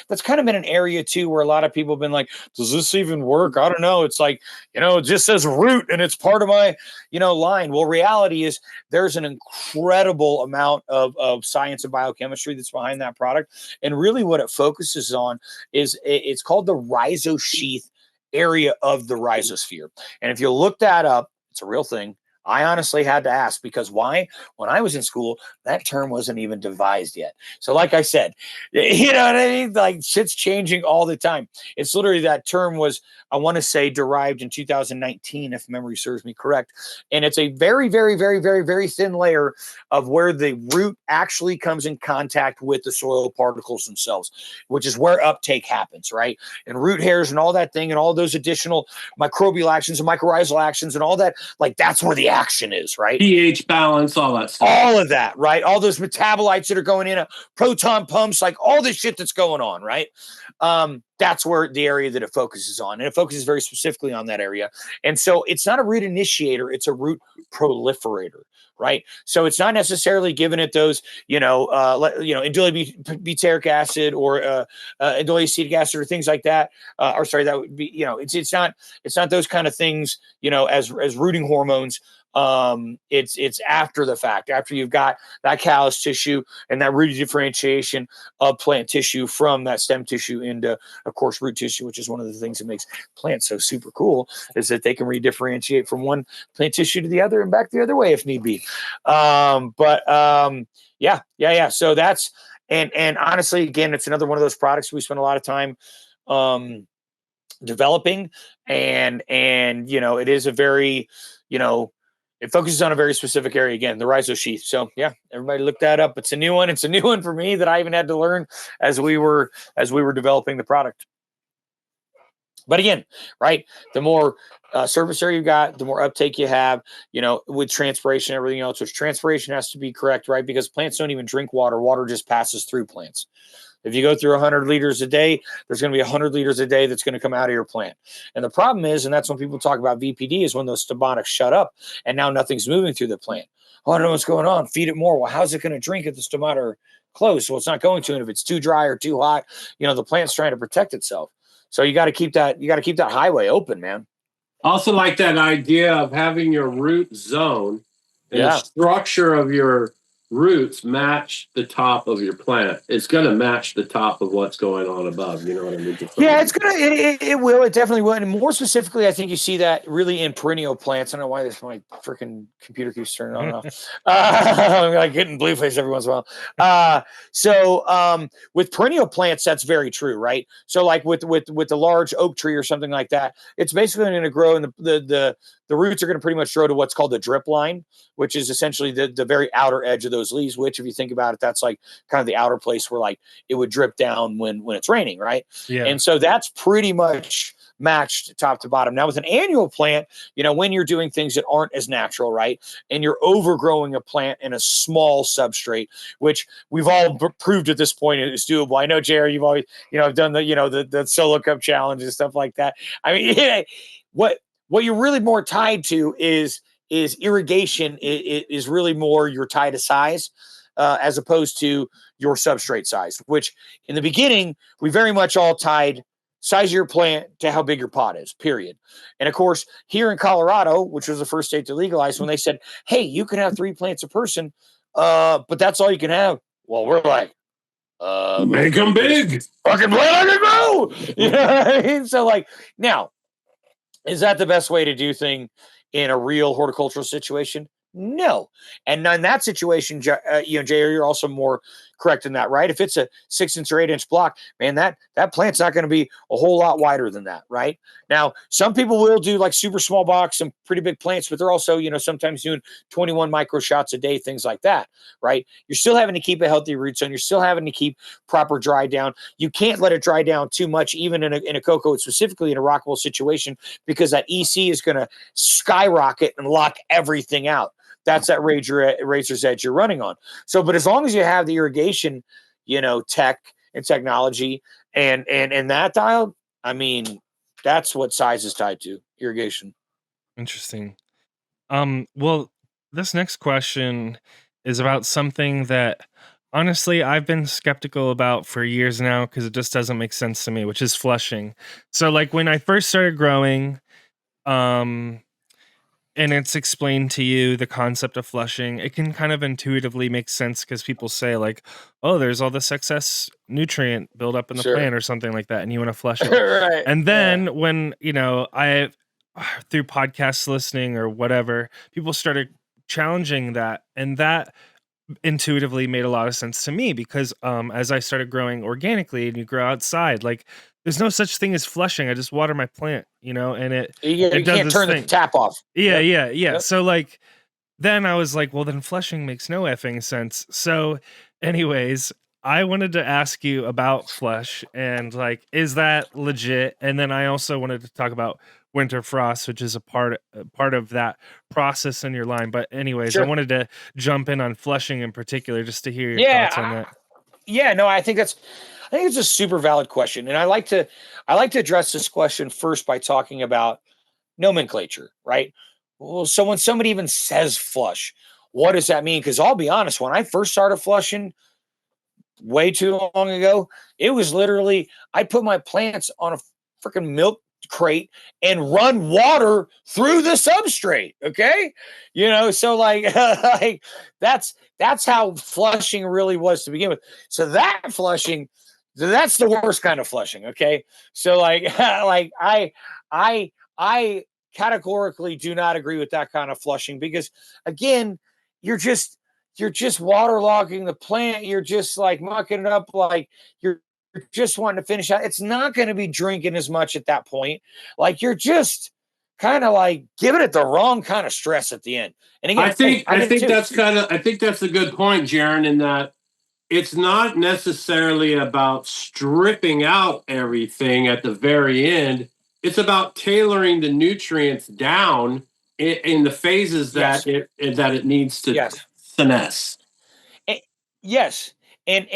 that's kind of been an area too, where a lot of people have been like, does this even work? I don't know. It's like, it just says root and it's part of my, line. Well, reality is there's an incredible amount of science and biochemistry that's behind that product. And really what it focuses on is it's called the rhizosheath area of the rhizosphere. And if you look that up, it's a real thing. I honestly had to ask because why? When I was in school, that term wasn't even devised yet. So, like I said, you know what I mean? Like shit's changing all the time. It's literally that term was, I want to say, derived in 2019, if memory serves me correct. And it's a very, very, very, very, very thin layer of where the root actually comes in contact with the soil particles themselves, which is where uptake happens, right? And root hairs and all that thing and all those additional microbial actions and mycorrhizal actions and all that, like that's where the action is, right? pH balance, all that stuff. All of that, right? All those metabolites that are going in, proton pumps, like all this shit that's going on, right? That's where the area that it focuses on. And it focuses very specifically on that area. And so it's not a root initiator, it's a root proliferator, right? So it's not necessarily giving it those, indole butyric acid or indole acetic acid or things like that. Or sorry, that would be, it's not those kind of things, as rooting hormones. It's after the fact, after you've got that callus tissue and that root differentiation of plant tissue from that stem tissue into, of course, root tissue, which is one of the things that makes plants so super cool, is that they can redifferentiate from one plant tissue to the other and back the other way if need be. Yeah. So that's, and honestly, again, it's another one of those products we spend a lot of time developing, and it is a very, it focuses on a very specific area, again, the rhizosheath. So yeah, everybody look that up. It's a new one. It's a new one for me that I even had to learn as we were developing the product. But again, right, the more surface area you got, the more uptake you have, with transpiration and everything else, which transpiration has to be correct, right? Because plants don't even drink water. Water just passes through plants. If you go through 100 liters a day, there's going to be 100 liters a day that's going to come out of your plant. And the problem is, and that's when people talk about VPD, is when those stomatics shut up and now nothing's moving through the plant. Oh, I don't know what's going on. Feed it more. Well, how's it going to drink if the stomata are closed? Well, it's not going to. And if it's too dry or too hot, the plant's trying to protect itself. So you got to keep that highway open, man. Also, like that idea of having your root zone and the structure of your roots match the top of your plant. It's going to match the top of what's going on above. You know what I mean? Yeah, it's gonna. It will. It definitely will. And more specifically, I think you see that really in perennial plants. I don't know why my freaking computer keeps turning on and off. I'm like getting blue face every once in a while. So with perennial plants, that's very true, right? So like with the large oak tree or something like that, it's basically going to grow, and the roots are going to pretty much grow to what's called the drip line, which is essentially the very outer edge of those leaves. Which, if you think about it, that's like kind of the outer place where like it would drip down when it's raining, right? Yeah. And so that's pretty much matched top to bottom. Now with an annual plant, when you're doing things that aren't as natural, right, and you're overgrowing a plant in a small substrate, which we've all proved at this point is doable. I know, Jerry, you've always done the solo cup challenge and stuff like that. I mean, what you're really more tied to is irrigation. Is really more you're tied to size, as opposed to your substrate size, which in the beginning, we very much all tied size of your plant to how big your pot is, period. And of course, here in Colorado, which was the first state to legalize, when they said, hey, you can have 3 plants a person, but that's all you can have. Well, we're like, make them big. Fucking let it go. You know what I mean? So like, now, is that the best way to do thing in a real horticultural situation? No. And in that situation, Jay, you're also more correct in that, right? If it's a 6-inch or 8-inch block, man, that plant's not going to be a whole lot wider than that, right? Now, some people will do like super small box, some pretty big plants, but they're also, sometimes doing 21 micro shots a day, things like that, right? You're still having to keep a healthy root zone. You're still having to keep proper dry down. You can't let it dry down too much, even in a cocoa, specifically in a rockable situation, because that EC is going to skyrocket and lock everything out. That's that razor's edge you're running on. So, but as long as you have the irrigation, tech and technology and that dialed, I mean, that's what size is tied to, irrigation. Interesting. Well, this next question is about something that honestly I've been skeptical about for years now because it just doesn't make sense to me, which is flushing. So like when I first started growing, and it's explained to you the concept of flushing, it can kind of intuitively make sense because people say like, oh, there's all this excess nutrient buildup in the plant or something like that, and you want to flush it. Right. And then when, I through podcast listening or whatever, people started challenging that, and that intuitively made a lot of sense to me because as I started growing organically and you grow outside, like there's no such thing as flushing. I just water my plant, and it You does can't this turn thing. the tap off. Yeah, Yep. yeah. So like then I was like, well, then flushing makes no effing sense. So anyways, I wanted to ask you about flush and like, is that legit? And then I also wanted to talk about winter frost, which is a part of that process in your line. But anyways, I Sure. wanted to jump in on flushing in particular just to hear your Yeah. thoughts on that. No, I think it's a super valid question. And I like to address this question first by talking about nomenclature, right? Well, so when somebody even says flush, what does that mean? Because I'll be honest, when I first started flushing way too long ago, it was literally I put my plants on a freaking milk crate and run water through the substrate. Okay. So like, like that's how flushing really was to begin with. So that flushing, that's the worst kind of flushing. Okay. So like, like I categorically do not agree with that kind of flushing because again, you're just waterlogging the plant. You're just like mucking it up. Like you're just wanting to finish out. It's not going to be drinking as much at that point. Like you're just kind of like giving it the wrong kind of stress at the end. And again, I think that's a good point, Jerin, in that it's not necessarily about stripping out everything at the very end. It's about tailoring the nutrients down in the phases that it needs to finesse. Yes. And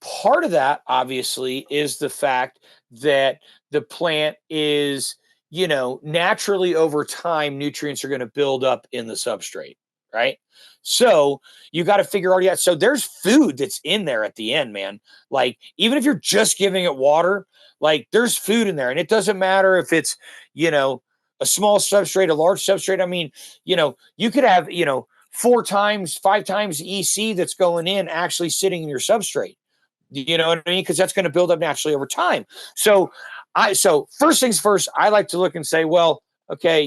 part of that obviously is the fact that the plant is, naturally over time, nutrients are going to build up in the substrate, right? So you got to figure out, so there's food that's in there at the end, man. Like, even if you're just giving it water, like there's food in there. And it doesn't matter if it's, a small substrate, a large substrate. I mean, you could have, 4 times, 5 times EC that's going in actually sitting in your substrate. You know what I mean? Because that's going to build up naturally over time. So first things first, I like to look and say, well, okay,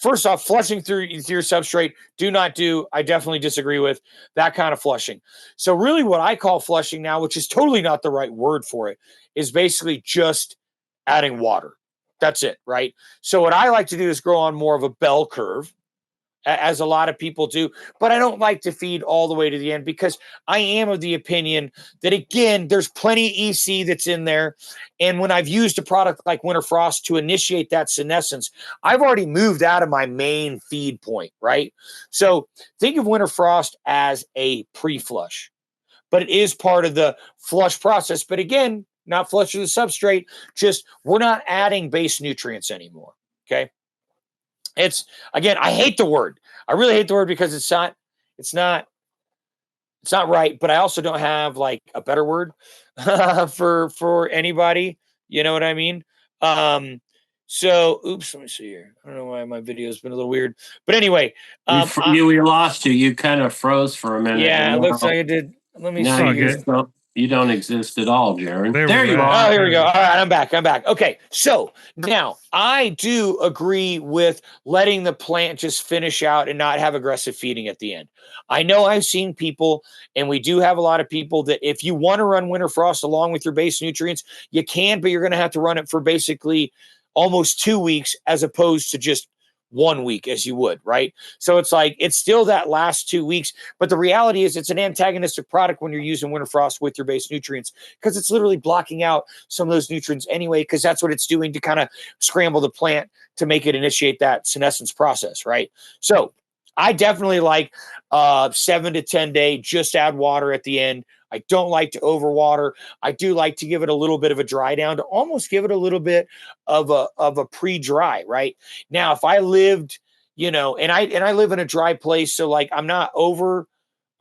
first off, flushing through your substrate, I definitely disagree with that kind of flushing. So really what I call flushing now, which is totally not the right word for it, is basically just adding water. That's it, right? So what I like to do is grow on more of a bell curve as a lot of people do, but I don't like to feed all the way to the end because I am of the opinion that, again, there's plenty EC that's in there. And when I've used a product like Winter Frost to initiate that senescence, I've already moved out of my main feed point, right? So think of Winter Frost as a pre-flush, but it is part of the flush process. But again, not flush to the substrate, just we're not adding base nutrients anymore, okay? It's, again, I hate the word. I really hate the word because it's not right, but I also don't have like a better word for anybody. You know what I mean? So oops, let me see here. I don't know why my video's been a little weird. But anyway, we lost you. You kind of froze for a minute. Yeah, it looks like it did. Let me see here. You don't exist at all, Jerin. There you are. Oh, here we go. All right, I'm back. Okay, so now I do agree with letting the plant just finish out and not have aggressive feeding at the end. I know I've seen people, and we do have a lot of people, that if you want to run Winter Frost along with your base nutrients, you can, but you're going to have to run it for basically almost 2 weeks as opposed to just 1 week as you would, right? So it's like, it's still that last 2 weeks, but the reality is it's an antagonistic product when you're using Winter Frost with your base nutrients, because it's literally blocking out some of those nutrients anyway, because that's what it's doing to kind of scramble the plant to make it initiate that senescence process, right? So I definitely like 7 to 10 day, just add water at the end. I don't like to overwater. I do like to give it a little bit of a dry down, to almost give it a little bit of a pre-dry, right? Now, if I lived, and I live in a dry place, so like I'm not over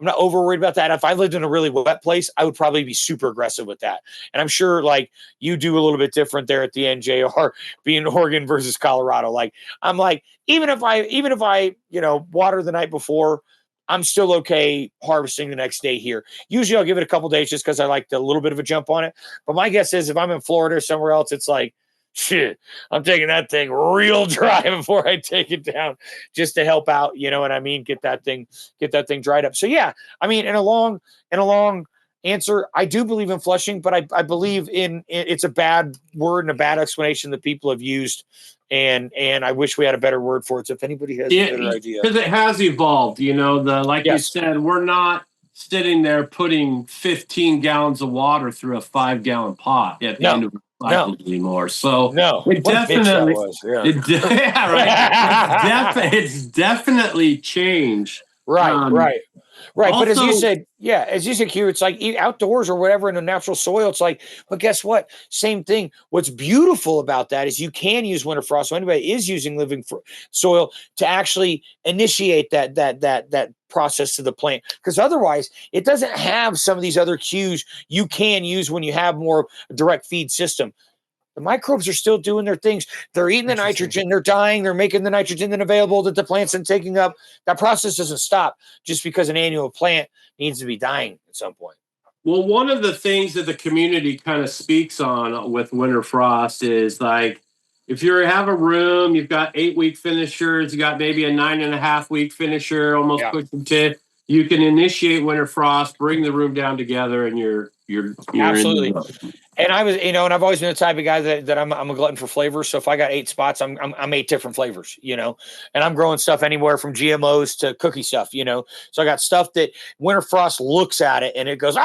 worried about that. If I lived in a really wet place, I would probably be super aggressive with that. And I'm sure like you do a little bit different there at the end, JR, being Oregon versus Colorado. Like I'm like, even if I water the night before, I'm still okay harvesting the next day here. Usually I'll give it a couple days just because I like a little bit of a jump on it. But my guess is if I'm in Florida or somewhere else, it's like, shit, I'm taking that thing real dry before I take it down, just to help out. You know what I mean? Get that thing dried up. So yeah, I mean, in a long answer, I do believe in flushing, but I believe in it's a bad word and a bad explanation that people have used. And I wish we had a better word for it. So if anybody has a better idea. Because it has evolved, you said, we're not sitting there putting 15 gallons of water through a 5-gallon pot at the end of the cycle anymore. So it definitely was. Yeah, right. It's definitely changed. Right. Also, but as you said, Q, it's like outdoors or whatever in a natural soil. It's like, but guess what? Same thing. What's beautiful about that is you can use Winter Frost. So anybody is using living soil to actually initiate that process to the plant, because otherwise it doesn't have some of these other cues you can use when you have more direct feed system. The microbes are still doing their things. They're eating the nitrogen. They're dying. They're making the nitrogen then available that the plant's then taking up. That process doesn't stop just because an annual plant needs to be dying at some point. Well, one of the things that the community kind of speaks on with Winter Frost is like, if you have a room, you've got 8-week finishers, you got maybe a 9.5-week finisher, almost pushing 10. You can initiate Winter Frost, bring the room down together, and you're absolutely. And I was, and I've always been the type of guy that I'm a glutton for flavors. So if I got 8 spots, I'm 8 different flavors, and I'm growing stuff anywhere from GMOs to cookie stuff, So I got stuff that Winter Frost looks at it and it goes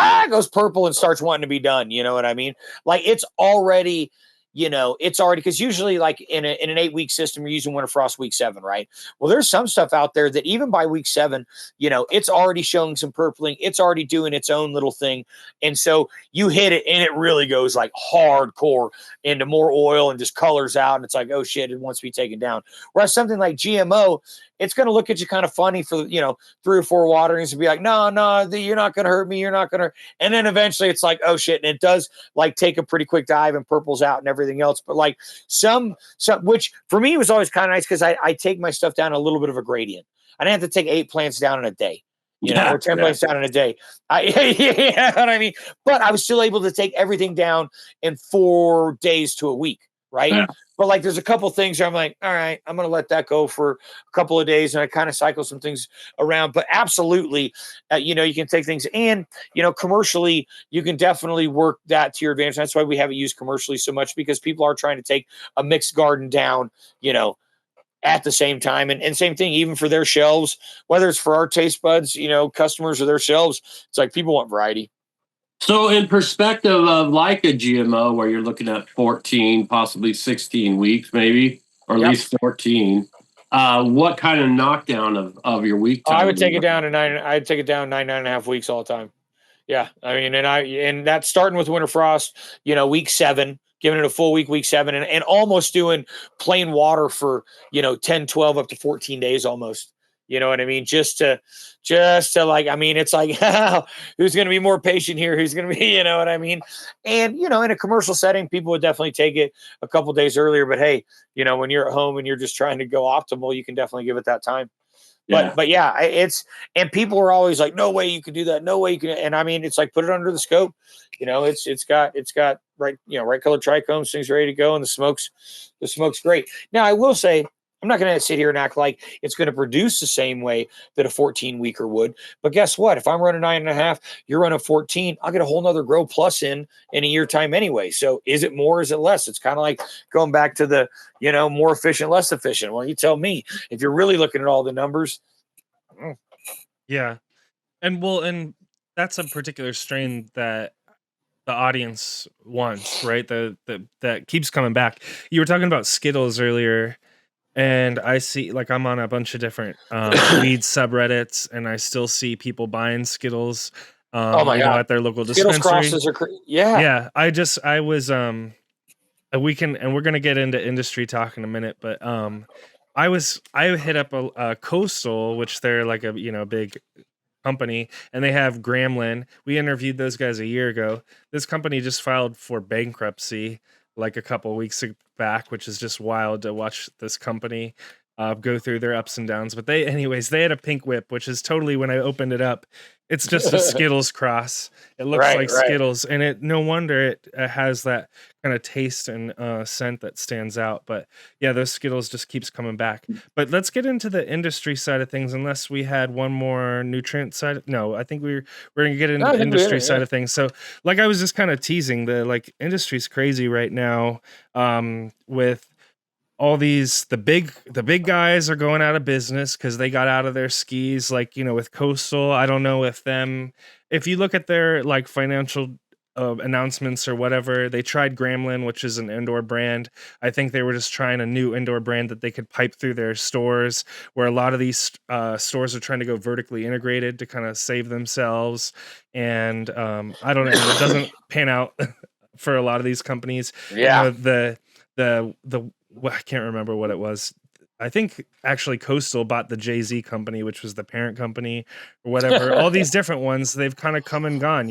purple and starts wanting to be done. You know what I mean? Like it's already, because usually like in an 8-week system, you're using Winter Frost week 7, right? Well, there's some stuff out there that even by week 7, it's already showing some purpling. It's already doing its own little thing. And so you hit it and it really goes like hardcore into more oil and just colors out. And it's like, oh shit, it wants to be taken down. Whereas something like GMO, it's going to look at you kind of funny for, 3 or 4 waterings and be like, no, you're not going to hurt me. You're not going to. And then eventually it's like, oh shit. And it does like take a pretty quick dive and purples out and everything else. But like some, which for me was always kind of nice because I take my stuff down a little bit of a gradient. I didn't have to take 8 plants down in a day. Or 10 plants down in a day. You know what I mean? But I was still able to take everything down in 4 days to a week, right? Yeah. But like there's a couple things where I'm like, all right, I'm going to let that go for a couple of days. And I kind of cycle some things around. But absolutely, you can take things and, commercially, you can definitely work that to your advantage. That's why we haven't used commercially so much, because people are trying to take a mixed garden down, at the same time. And same thing, even for their shelves, whether it's for our taste buds, customers or their shelves, it's like people want variety. So, in perspective of like a GMO, where you're looking at 14, possibly 16 weeks, maybe, or at least 14, what kind of knockdown of your week time? I would take it down to 9. I'd take it down 9.5 weeks all the time. Yeah, I mean, and that's starting with winter frost. Week 7, giving it a full week 7, and almost doing plain water for 10, 12, up to 14 days almost. You know what I mean? Just to like, I mean, it's like, who's going to be more patient here? Who's going to be, you know what I mean? And, in a commercial setting, people would definitely take it a couple days earlier. But hey, when you're at home and you're just trying to go optimal, you can definitely give it that time. But yeah, and people are always like, no way you can do that. No way you can. And I mean, it's like, put it under the scope. It's got right colored trichomes, things ready to go. And the smoke's great. Now I will say, I'm not going to sit here and act like it's going to produce the same way that a 14-weeker would. But guess what? If I'm running 9.5, you're running 14, I'll get a whole nother grow plus in a year time anyway. So is it more? Is it less? It's kind of like going back to the, more efficient, less efficient. Well, you tell me. If you're really looking at all the numbers. Yeah. And that's a particular strain that the audience wants, right? That keeps coming back. You were talking about Skittles earlier. And I see, like, I'm on a bunch of different weed subreddits, and I still see people buying Skittles, Oh my God. at their local Skittles dispensary. crosses are yeah. I was we're gonna get into industry talk in a minute, but I hit up a Coastal, which they're like a big company, and they have Gremlin. We interviewed those guys a year ago. This company just filed for bankruptcy like a couple weeks back, which is just wild to watch this company go through their ups and downs. But they had a pink whip, which is totally, when I opened it up, it's just a Skittles cross. It looks like Skittles, and no wonder it has that kind of taste and scent that stands out. But yeah, those Skittles just keeps coming back. But let's get into the industry side of things, unless we had one more nutrient side. No, I think we're gonna get into the industry side of things. So like I was just kind of teasing, the industry's crazy right now, with all these the big guys are going out of business because they got out of their skis, with Coastal. I don't know if you look at their financial announcements or whatever, they tried Gremlin, which is an indoor brand. I think they were just trying a new indoor brand that they could pipe through their stores, where a lot of these stores are trying to go vertically integrated to kind of save themselves. And I don't know, it doesn't pan out for a lot of these companies. Yeah. I can't remember what it was. I think actually Coastal bought the Jay-Z company, which was the parent company or whatever. All these different ones, they've kind of come and gone,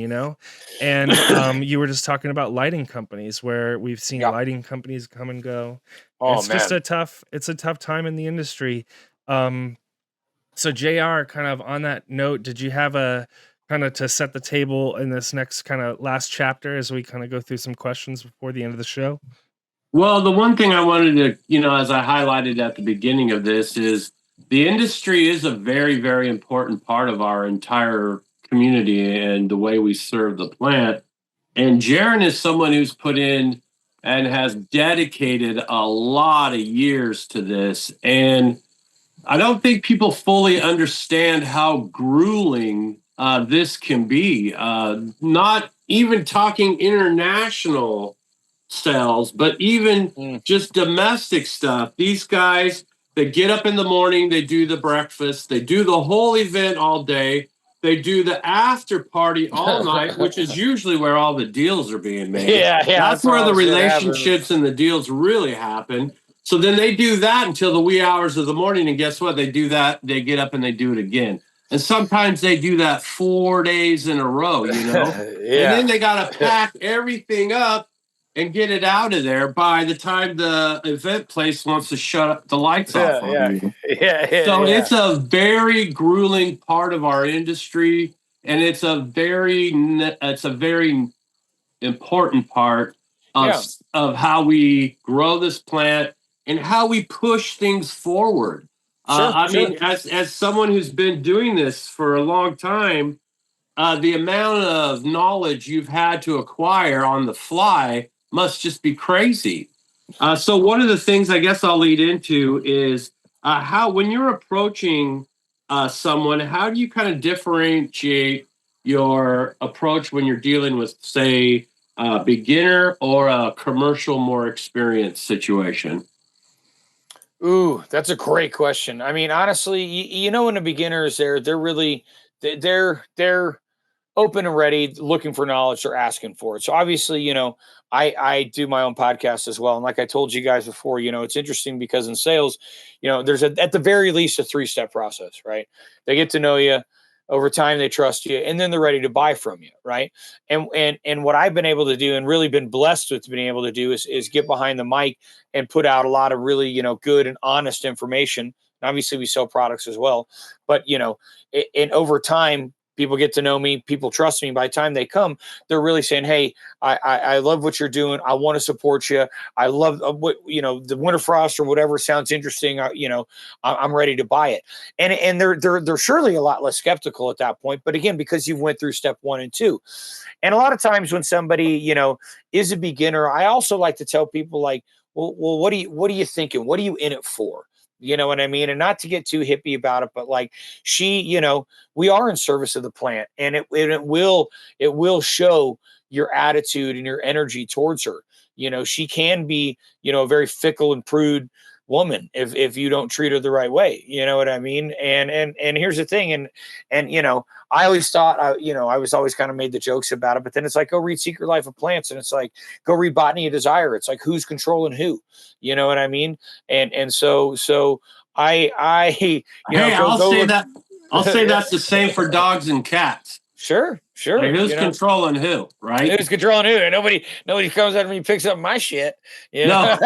And you were just talking about lighting companies, where we've seen lighting companies come and go. It's just a tough time in the industry. So JR, kind of on that note, did you have a kind of to set the table in this next kind of last chapter as we kind of go through some questions before the end of the show? Well, the one thing I wanted to, as I highlighted at the beginning of this, is the industry is a very, very important part of our entire community and the way we serve the plant. And Jerin is someone who's put in and has dedicated a lot of years to this. And I don't think people fully understand how grueling this can be. Not even talking international sales, but even just domestic stuff. These guys, they get up in the morning, they do the breakfast, they do the whole event all day, they do the after party all night, which is usually where all the deals are being made. Yeah, that's where the relationships and the deals really happen. So then they do that until the wee hours of the morning, and guess what? They do that, they get up and they do it again. And sometimes they do that 4 days in a row, And then they got to pack everything up and get it out of there by the time the event place wants to shut the lights off on you. So it's a very grueling part of our industry, and it's a very important part of how we grow this plant and how we push things forward. I mean, as someone who's been doing this for a long time, the amount of knowledge you've had to acquire on the fly must just be crazy. So one of the things I guess I'll lead into is how when you're approaching someone, how do you kind of differentiate your approach when you're dealing with, say, a beginner or a commercial, more experienced situation? Ooh, that's a great question. I mean, honestly, when a beginner is there, they're really they're open and ready, looking for knowledge, or asking for it. So obviously, I do my own podcast as well. And like I told you guys before, it's interesting because in sales, there's at the very least a 3-step process, right? They get to know you over time, they trust you, and then they're ready to buy from you, right? And what I've been able to do and really been blessed with being able to do is get behind the mic and put out a lot of really, good and honest information. And obviously we sell products as well, but and over time, people get to know me, people trust me. By the time they come, they're really saying, hey, I love what you're doing, I want to support you, I love what the winter frost or whatever sounds interesting, I'm ready to buy it. And they're surely a lot less skeptical at that point, but again, because you went through step 1 and 2. And a lot of times when somebody is a beginner, I also like to tell people, like, well, what are you thinking, what are you in it for? You know what I mean? And not to get too hippie about it, but like, we are in service of the plant, and it will show your attitude and your energy towards her. She can be, a very fickle and prude woman if you don't treat her the right way. You know what I mean? And here's the thing, and I always thought, I was always kind of made the jokes about it, but then it's like, go read Secret Life of Plants, and it's like, go read Botany of Desire. It's like, who's controlling who? You know what I mean? And so I Hey, go say look. that. I'll say that's the same for dogs and cats. Sure. Like, who's controlling who, right? Who's controlling who? And nobody comes after me and picks up my shit. No.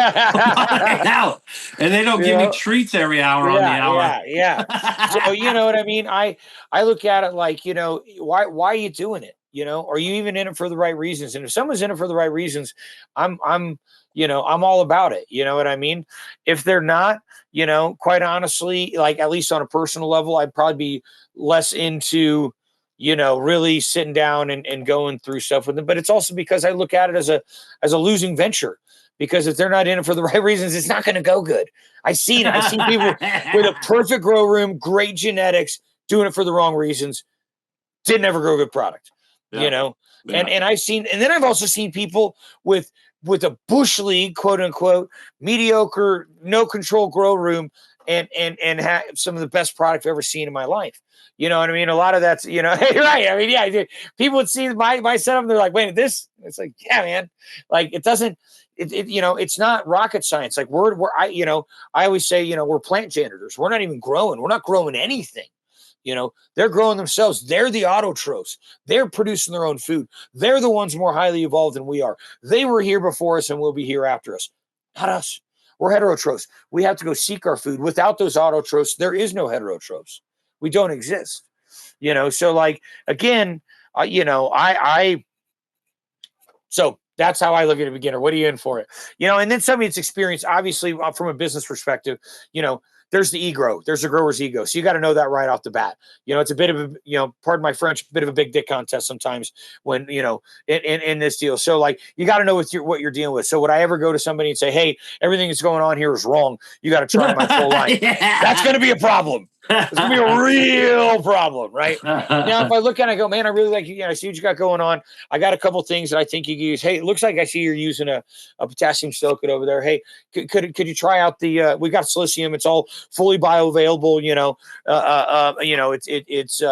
And they don't give me treats every hour on the hour. Yeah. So you know what I mean? I look at it like, why are you doing it? Are you even in it for the right reasons? And if someone's in it for the right reasons, I'm all about it. You know what I mean? If they're not, quite honestly, like, at least on a personal level, I'd probably be less into really sitting down and going through stuff with them. But it's also because I look at it as a losing venture, because if they're not in it for the right reasons, it's not going to go good. I've seen people with a perfect grow room, great genetics, doing it for the wrong reasons, didn't ever grow a good product. Yeah. And then I've also seen people with a bush league, quote unquote, mediocre, no control grow room, and have some of the best product I've ever seen in my life. You know what I mean? A lot of that's, right. I mean, yeah, people would see my setup and they're like, wait, this, it's like, yeah, man, like, it doesn't, it's not rocket science. Like, I always say, we're plant janitors. We're not even growing. We're not growing anything. They're growing themselves. They're the autotrophs. They're producing their own food. They're the ones more highly evolved than we are. They were here before us and will be here after us. Not us. We're heterotrophs. We have to go seek our food. Without those autotrophs, there is no heterotrophs. We don't exist. So, like, again, so that's how I look at a beginner. What are you in for it? And then somebody that's experienced, obviously, from a business perspective, there's the ego, there's the grower's ego. So you got to know that right off the bat. It's a bit of a, pardon my French, bit of a big dick contest sometimes when, in this deal. So, like, you got to know what you're dealing with. So would I ever go to somebody and say, hey, everything that's going on here is wrong, you got to try my full line? Yeah. That's going to be a problem. It's going to be a real problem, right? Now, if I look at it, I go, man, I really like you. I see what you got going on. I got a couple things that I think you can use. Hey, it looks like I see you're using a potassium silicate over there. Hey, could you try out we got silicium. It's all fully bioavailable. It's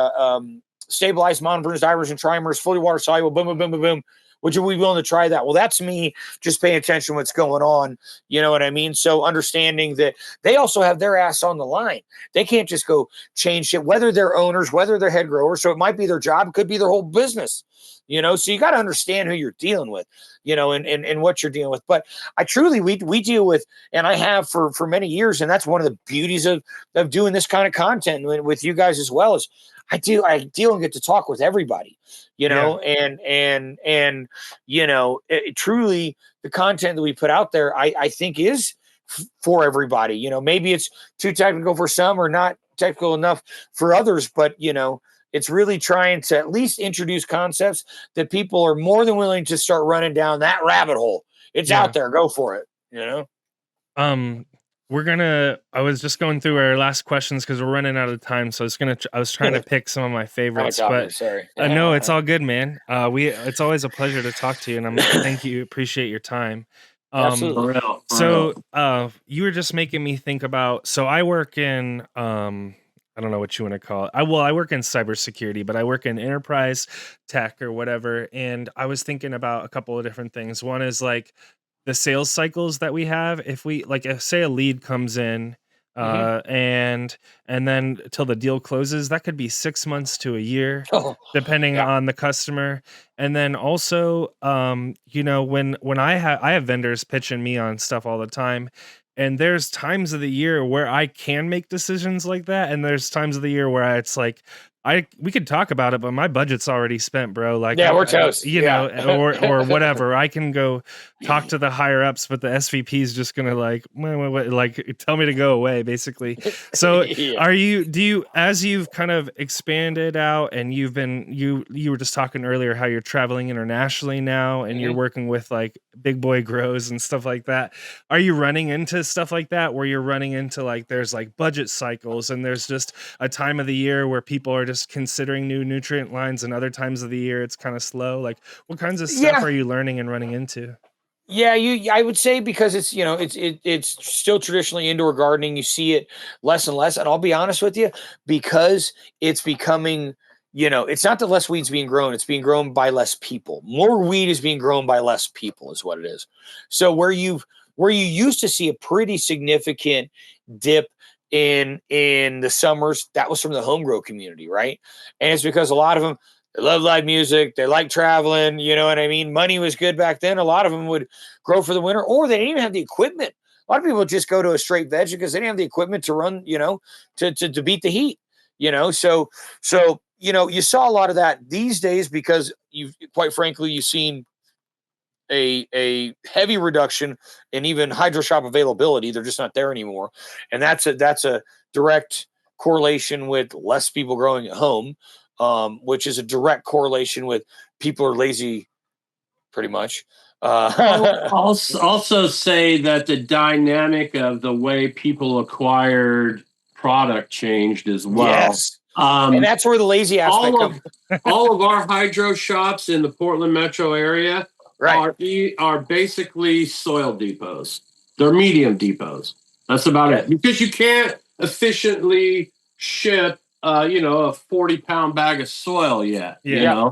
stabilized monomerase, dimers, and trimers, fully water soluble. Boom, boom, boom, boom, boom. Would you be willing to try that? Well, that's me just paying attention to what's going on. You know what I mean? So understanding that they also have their ass on the line. They can't just go change shit, whether they're owners, whether they're head growers. So it might be their job, it could be their whole business. So you got to understand who you're dealing with, and what you're dealing with. But I truly, we deal with, and I have for many years, and that's one of the beauties of doing this kind of content with you guys as well, is I deal and get to talk with everybody, and truly the content that we put out there, I think is for everybody. Maybe it's too technical for some or not technical enough for others, but it's really trying to at least introduce concepts that people are more than willing to start running down that rabbit hole. It's out there. Go for it. I was just going through our last questions because we're running out of time. So I was trying to pick some of my favorites, but sorry. no, it's all good, man. It's always a pleasure to talk to you, and appreciate your time. Absolutely. So you were just making me think about, so I work in, I don't know what you want to call it. I work in cybersecurity, but I work in enterprise tech or whatever. And I was thinking about a couple of different things. One is like the sales cycles that we have. If we like, if say a lead comes in, and then till the deal closes, that could be 6 months to a year, depending on the customer. And then also, when I have vendors pitching me on stuff all the time, and there's times of the year where I can make decisions like that, and there's times of the year where it's like we could talk about it, but my budget's already spent, bro. Like, we're toast. Or whatever. I can go talk to the higher ups, but the SVP is just gonna like tell me to go away, basically. So, as you've kind of expanded out, and you were just talking earlier how you're traveling internationally now, and you're working with like big boy grows and stuff like that. Are you running into stuff like that where you're running into like there's like budget cycles, and there's just a time of the year where people are just considering new nutrient lines, and other times of the year it's kind of slow? Like, what kinds of stuff are you learning and running into? I would say, because it's it's still traditionally indoor gardening, you see it less and less. And I'll be honest with you, because it's becoming, it's not that less weeds being grown, it's being grown by less people. More weed is being grown by less people is what it is. So where you used to see a pretty significant dip in the summers, that was from the home grow community, right? And it's because a lot of them, they love live music, they like traveling, you know what I mean? Money was good back then. A lot of them would grow for the winter, or they didn't even have the equipment. A lot of people just go to a straight veg because they didn't have the equipment to run, to beat the heat, So you saw a lot of that these days, because quite frankly, you've seen a heavy reduction in even hydro shop availability. They're just not there anymore. And that's a direct correlation with less people growing at home, which is a direct correlation with people are lazy, pretty much. I'll also say that the dynamic of the way people acquired product changed as well. Yes. And that's where the lazy aspect comes. All of our hydro shops in the Portland metro area are basically soil depots. They're medium depots. That's about it. Because you can't efficiently ship, a 40-pound bag of soil yet. Yeah.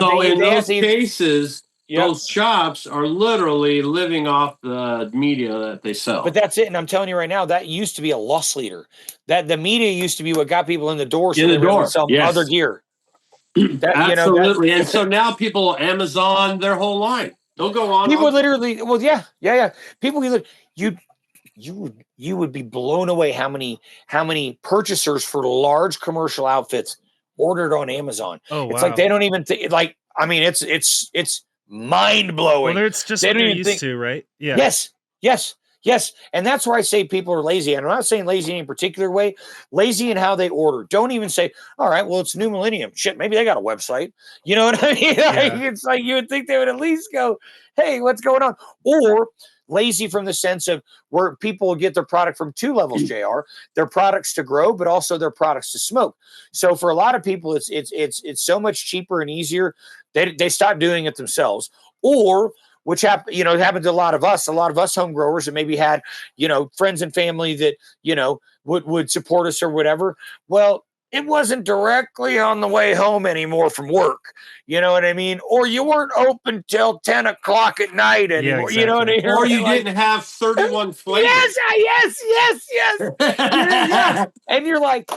So in those cases, those shops are literally living off the media that they sell. But that's it. And I'm telling you right now, that used to be a loss leader. That the media used to be what got people in the door. So they were sell other gear. Absolutely. And so now people Amazon their whole line. They'll go on. People literally, People you would be blown away how many purchasers for large commercial outfits ordered on Amazon. Oh, wow. It's like they don't even think, it's mind blowing. Well, it's just what they're used to, right? Yeah. Yes. And that's where I say people are lazy. And I'm not saying lazy in any particular way, lazy in how they order. Don't even say, all right, well, it's New Millennium. Shit, maybe they got a website. You know what I mean? It's like you would think they would at least go, hey, what's going on? Or lazy from the sense of where people get their product from two levels, JR. Their products to grow, but also their products to smoke. So for a lot of people, it's so much cheaper and easier. They stop doing it themselves. Or which happened to a lot of us home growers that maybe had, friends and family that, would support us or whatever. Well, it wasn't directly on the way home anymore from work. You know what I mean? Or you weren't open till 10 o'clock at night anymore. Exactly. You know what I mean? Or you didn't have 31 flavors. Yes. Yeah. And you're like,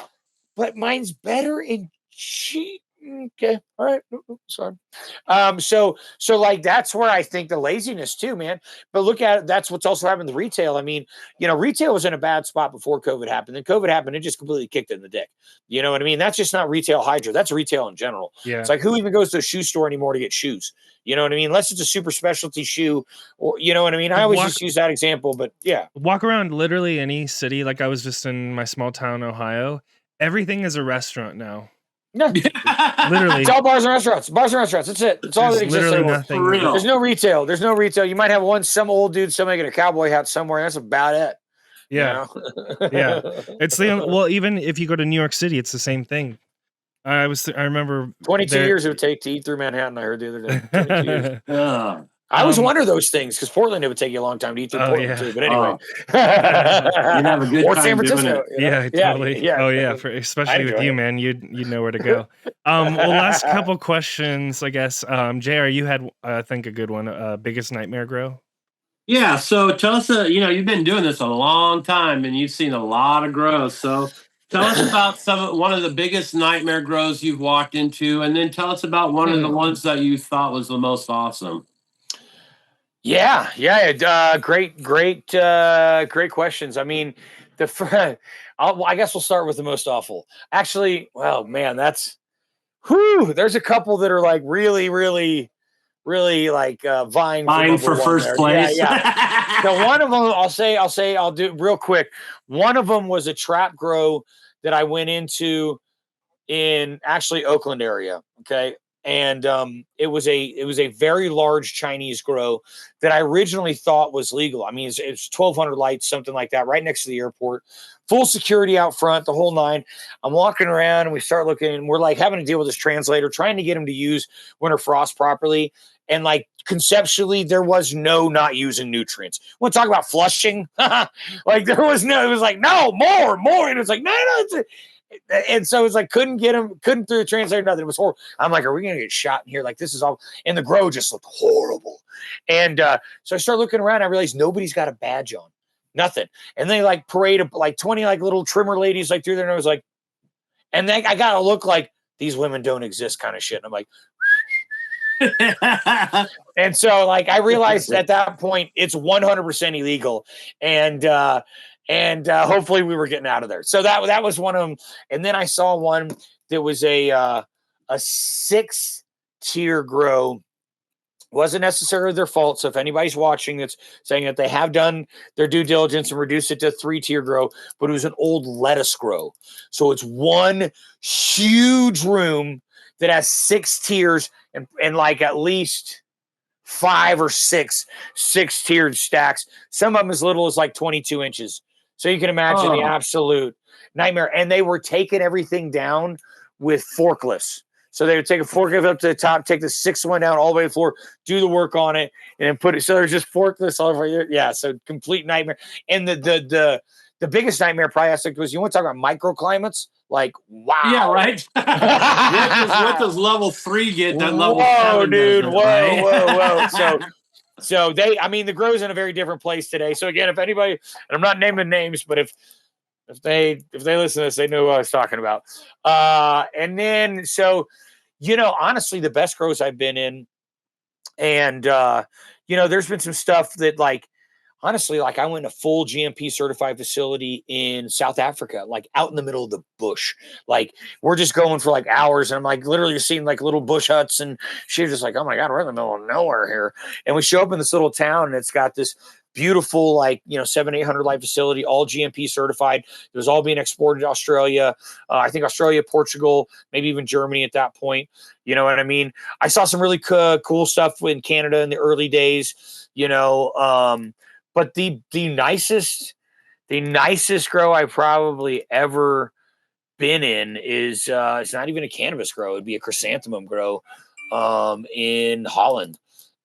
but mine's better in cheap. Okay. All right. Sorry. So like, that's where I think the laziness too, man. But look at it. That's what's also happened to retail. I mean, retail was in a bad spot before COVID happened. Then COVID happened. It just completely kicked it in the dick. You know what I mean? That's just not retail hydro. That's retail in general. Yeah. It's like, who even goes to a shoe store anymore to get shoes? You know what I mean? Unless it's a super specialty shoe, or you know what I mean? I always just use that example, but yeah. Walk around literally any city. Like I was just in my small town, Ohio. Everything is a restaurant now. No, literally, it's all bars and restaurants. That's it. It's all that exists anymore. Nothing. There's no retail. You might have some old dude still making a cowboy hat somewhere. And that's about it. Yeah. Yeah. It's well, even if you go to New York City, it's the same thing. I remember 22 there. years it would take to eat through Manhattan. I heard the other day. 22 years. Ugh. I always wonder those things because Portland, it would take you a long time to eat through Oh, Portland yeah. too. But anyway, You'd have a good or time San doing Francisco. it. You know? Yeah, totally. Yeah. Oh yeah, especially with enjoy you, it. man. You'd know where to go. Well, last couple questions, I guess. JR, you had I think a good one. Biggest nightmare grow. Yeah. So tell us, you've been doing this a long time and you've seen a lot of growth. So tell us about one of the biggest nightmare grows you've walked into, and then tell us about one of the ones that you thought was the most awesome. Yeah. Great questions. I mean, I guess we'll start with the most awful. Actually, well, man, there's a couple that are like really like vying for one first there. place. Yeah. So one of them, I'll do it real quick. One of them was a trap grow that I went into in actually Oakland area. Okay. And it was a very large Chinese grow that I originally thought was legal. I mean, it's 1,200 lights, something like that, right next to the airport, full security out front, the whole nine. I'm walking around and we start looking, and we're like having to deal with this translator, trying to get him to use winter frost properly. And like conceptually, there was no not using nutrients. Want to talk about flushing? Like there was no. It was like no more, and it's like no. And so it was like couldn't through the translator, nothing. It was horrible. I'm like, are we gonna get shot in here? Like this is all, and the grow just looked horrible. And so I start looking around. I realized nobody's got a badge on, nothing. And they like parade like 20 like little trimmer ladies like through there, and I was like, and then I gotta look like these women don't exist kind of shit. And I'm like, and so like I realized at that point it's 100% illegal, and hopefully we were getting out of there. So that was one of them. And then I saw one that was a 6-tier grow. Wasn't necessarily their fault. So if anybody's watching that's saying that they have done their due diligence and reduced it to 3-tier grow, but it was an old lettuce grow. So it's one huge room that has 6 tiers and like at least 5 or 6 tiered stacks. Some of them as little as like 22 inches. So you can imagine the absolute nightmare. And they were taking everything down with forklifts. So they would take a forklift up to the top, take the 6th one down all the way to the floor, do the work on it, and then put it. So there's just forklifts all over here. Yeah, so complete nightmare. And the biggest nightmare probably aspect was, you want to talk about microclimates? Like, wow. Yeah, right. what does level 3 get that level 7 dude. doesn't, Whoa, right? whoa. So the grow's in a very different place today. So again, if anybody, and I'm not naming names, but if they listen to this, they know what I was talking about. And then, so, honestly, the best grows I've been in, and, there's been some stuff that like, honestly, like I went to a full GMP certified facility in South Africa, like out in the middle of the bush. Like we're just going for like hours. And I'm like literally seeing like little bush huts, and she was just like, oh my God, we're in the middle of nowhere here. And we show up in this little town, and it's got this beautiful, like, 700-800 light facility, all GMP certified. It was all being exported to Australia. I think Australia, Portugal, maybe even Germany at that point. You know what I mean? I saw some really cool stuff in Canada in the early days, but the nicest grow I probably ever been in is it's not even a cannabis grow. It'd be a chrysanthemum grow in Holland.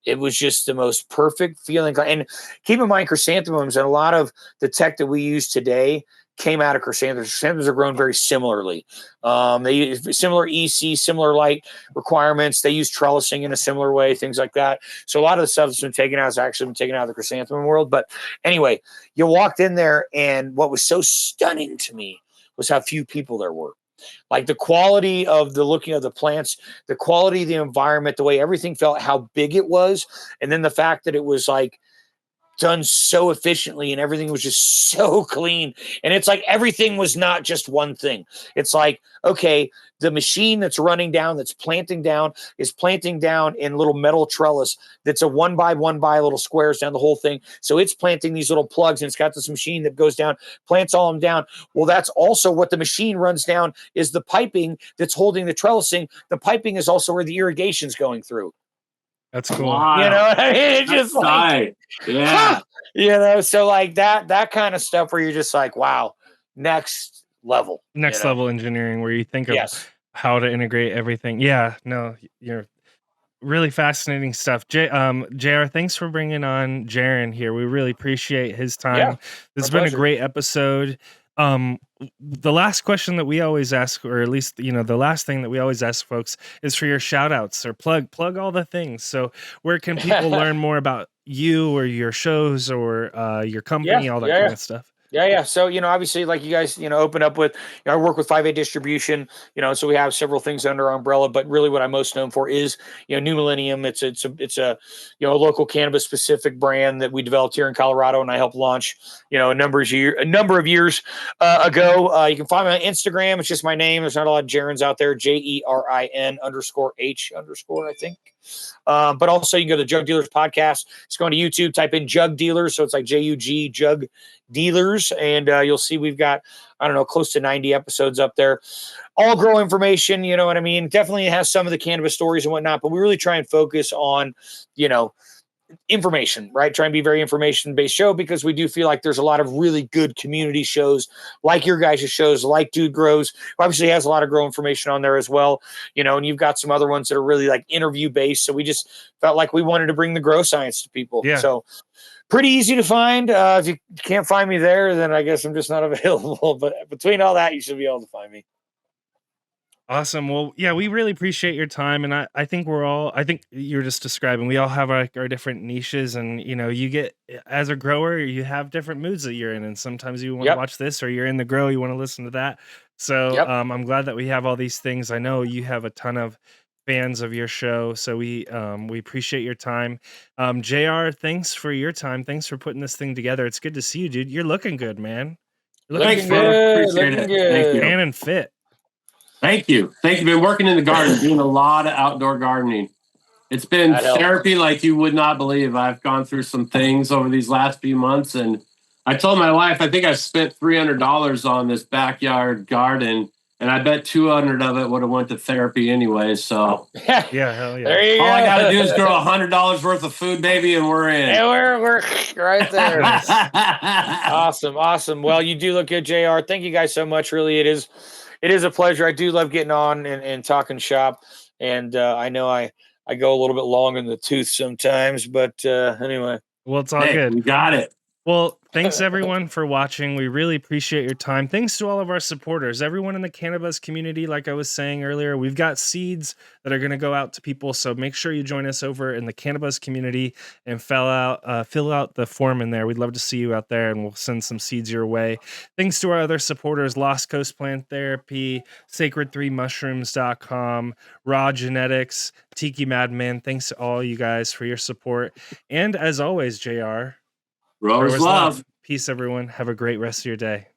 It was just the most perfect feeling. And keep in mind, chrysanthemums and a lot of the tech that we use today came out of chrysanthemums. Chrysanthemums are grown very similarly. They use similar EC, similar light requirements. They use trellising in a similar way, things like that. So a lot of the stuff that's been taken out has actually been taken out of the chrysanthemum world. But anyway, you walked in there, and what was so stunning to me was how few people there were. Like the quality of the looking of the plants, the quality of the environment, the way everything felt, how big it was. And then the fact that it was like done so efficiently and everything was just so clean. And it's like everything was not just one thing. It's like, okay, the machine that's running down, that's planting down, is planting down in little metal trellis that's a 1x1 little squares down the whole thing. So it's planting these little plugs, and it's got this machine that goes down, plants all them down. Well, that's also what the machine runs down, is the piping that's holding the trellising. The piping is also where the irrigation's going through. That's cool. Wow. You know what I mean? It's just like, yeah. So like that kind of stuff where you're just like, wow, next level. Next level engineering, where you think of Yes. how to integrate everything. Yeah, no, you're really fascinating stuff. JR, thanks for bringing on Jerin here. We really appreciate his time. Yeah, This has my been a pleasure. great episode. The last question that we always ask, or at least the last thing that we always ask folks, is for your shout outs or plug all the things. So where can people learn more about you or your shows or your company, all that kind of stuff? Yeah. So, obviously, like you guys, open up with, I work with 5A distribution, so we have several things under our umbrella, but really what I'm most known for is, New Millennium. It's a local cannabis specific brand that we developed here in Colorado, and I helped launch, a number of years ago. You can find me on Instagram. It's just my name. There's not a lot of Jerins out there. JERIN_H_, I think. But also you can go to the Jug Dealers podcast. Just go to YouTube, type in Jug Dealers. So it's like JUG, Jug Dealers. And you'll see we've got, I don't know, close to 90 episodes up there. All grow information, you know what I mean? Definitely has some of the cannabis stories and whatnot, but we really try and focus on, information, right? Try and be very information-based show, because we do feel like there's a lot of really good community shows like your guys' shows, like Dude Grows, who obviously has a lot of grow information on there as well, and you've got some other ones that are really like interview-based. So we just felt like we wanted to bring the grow science to people. Yeah. So pretty easy to find. If you can't find me there, then I guess I'm just not available. But between all that, you should be able to find me. Awesome. Well, yeah, we really appreciate your time. And I think I think you're just describing, we all have our different niches, and, you get, as a grower, you have different moods that you're in. And sometimes you want to watch this, or you're in the grow, you want to listen to that. So I'm glad that we have all these things. I know you have a ton of fans of your show. So we appreciate your time. JR, thanks for your time. Thanks for putting this thing together. It's good to see you, dude. You're looking good, man. You're Thanks, brother. Appreciate it. Thank you. And fit. Thank you. Been working in the garden, doing a lot of outdoor gardening. It's been therapy like you would not believe. I've gone through some things over these last few months, and I told my wife, I think I spent $300 on this backyard garden, and I bet 200 of it would have went to therapy anyway. So yeah, hell yeah. There you go. All I got to do is grow $100 worth of food, baby, and we're in. And we're right there. Awesome. Well, you do look good, JR. Thank you guys so much. Really, it is a pleasure. I do love getting on and talking shop. And I know I go a little bit long in the tooth sometimes, but anyway. Well, it's all good. We got it. Well, thanks everyone for watching. We really appreciate your time. Thanks to all of our supporters, everyone in the CannaBuzz community. Like I was saying earlier, we've got seeds that are going to go out to people. So make sure you join us over in the CannaBuzz community and fill out the form in there. We'd love to see you out there, and we'll send some seeds your way. Thanks to our other supporters, Lost Coast Plant Therapy, Sacred3Mushrooms.com, Raw Genetics, Tiki Madman. Thanks to all you guys for your support. And as always, JR, Growers love. Peace, everyone. Have a great rest of your day.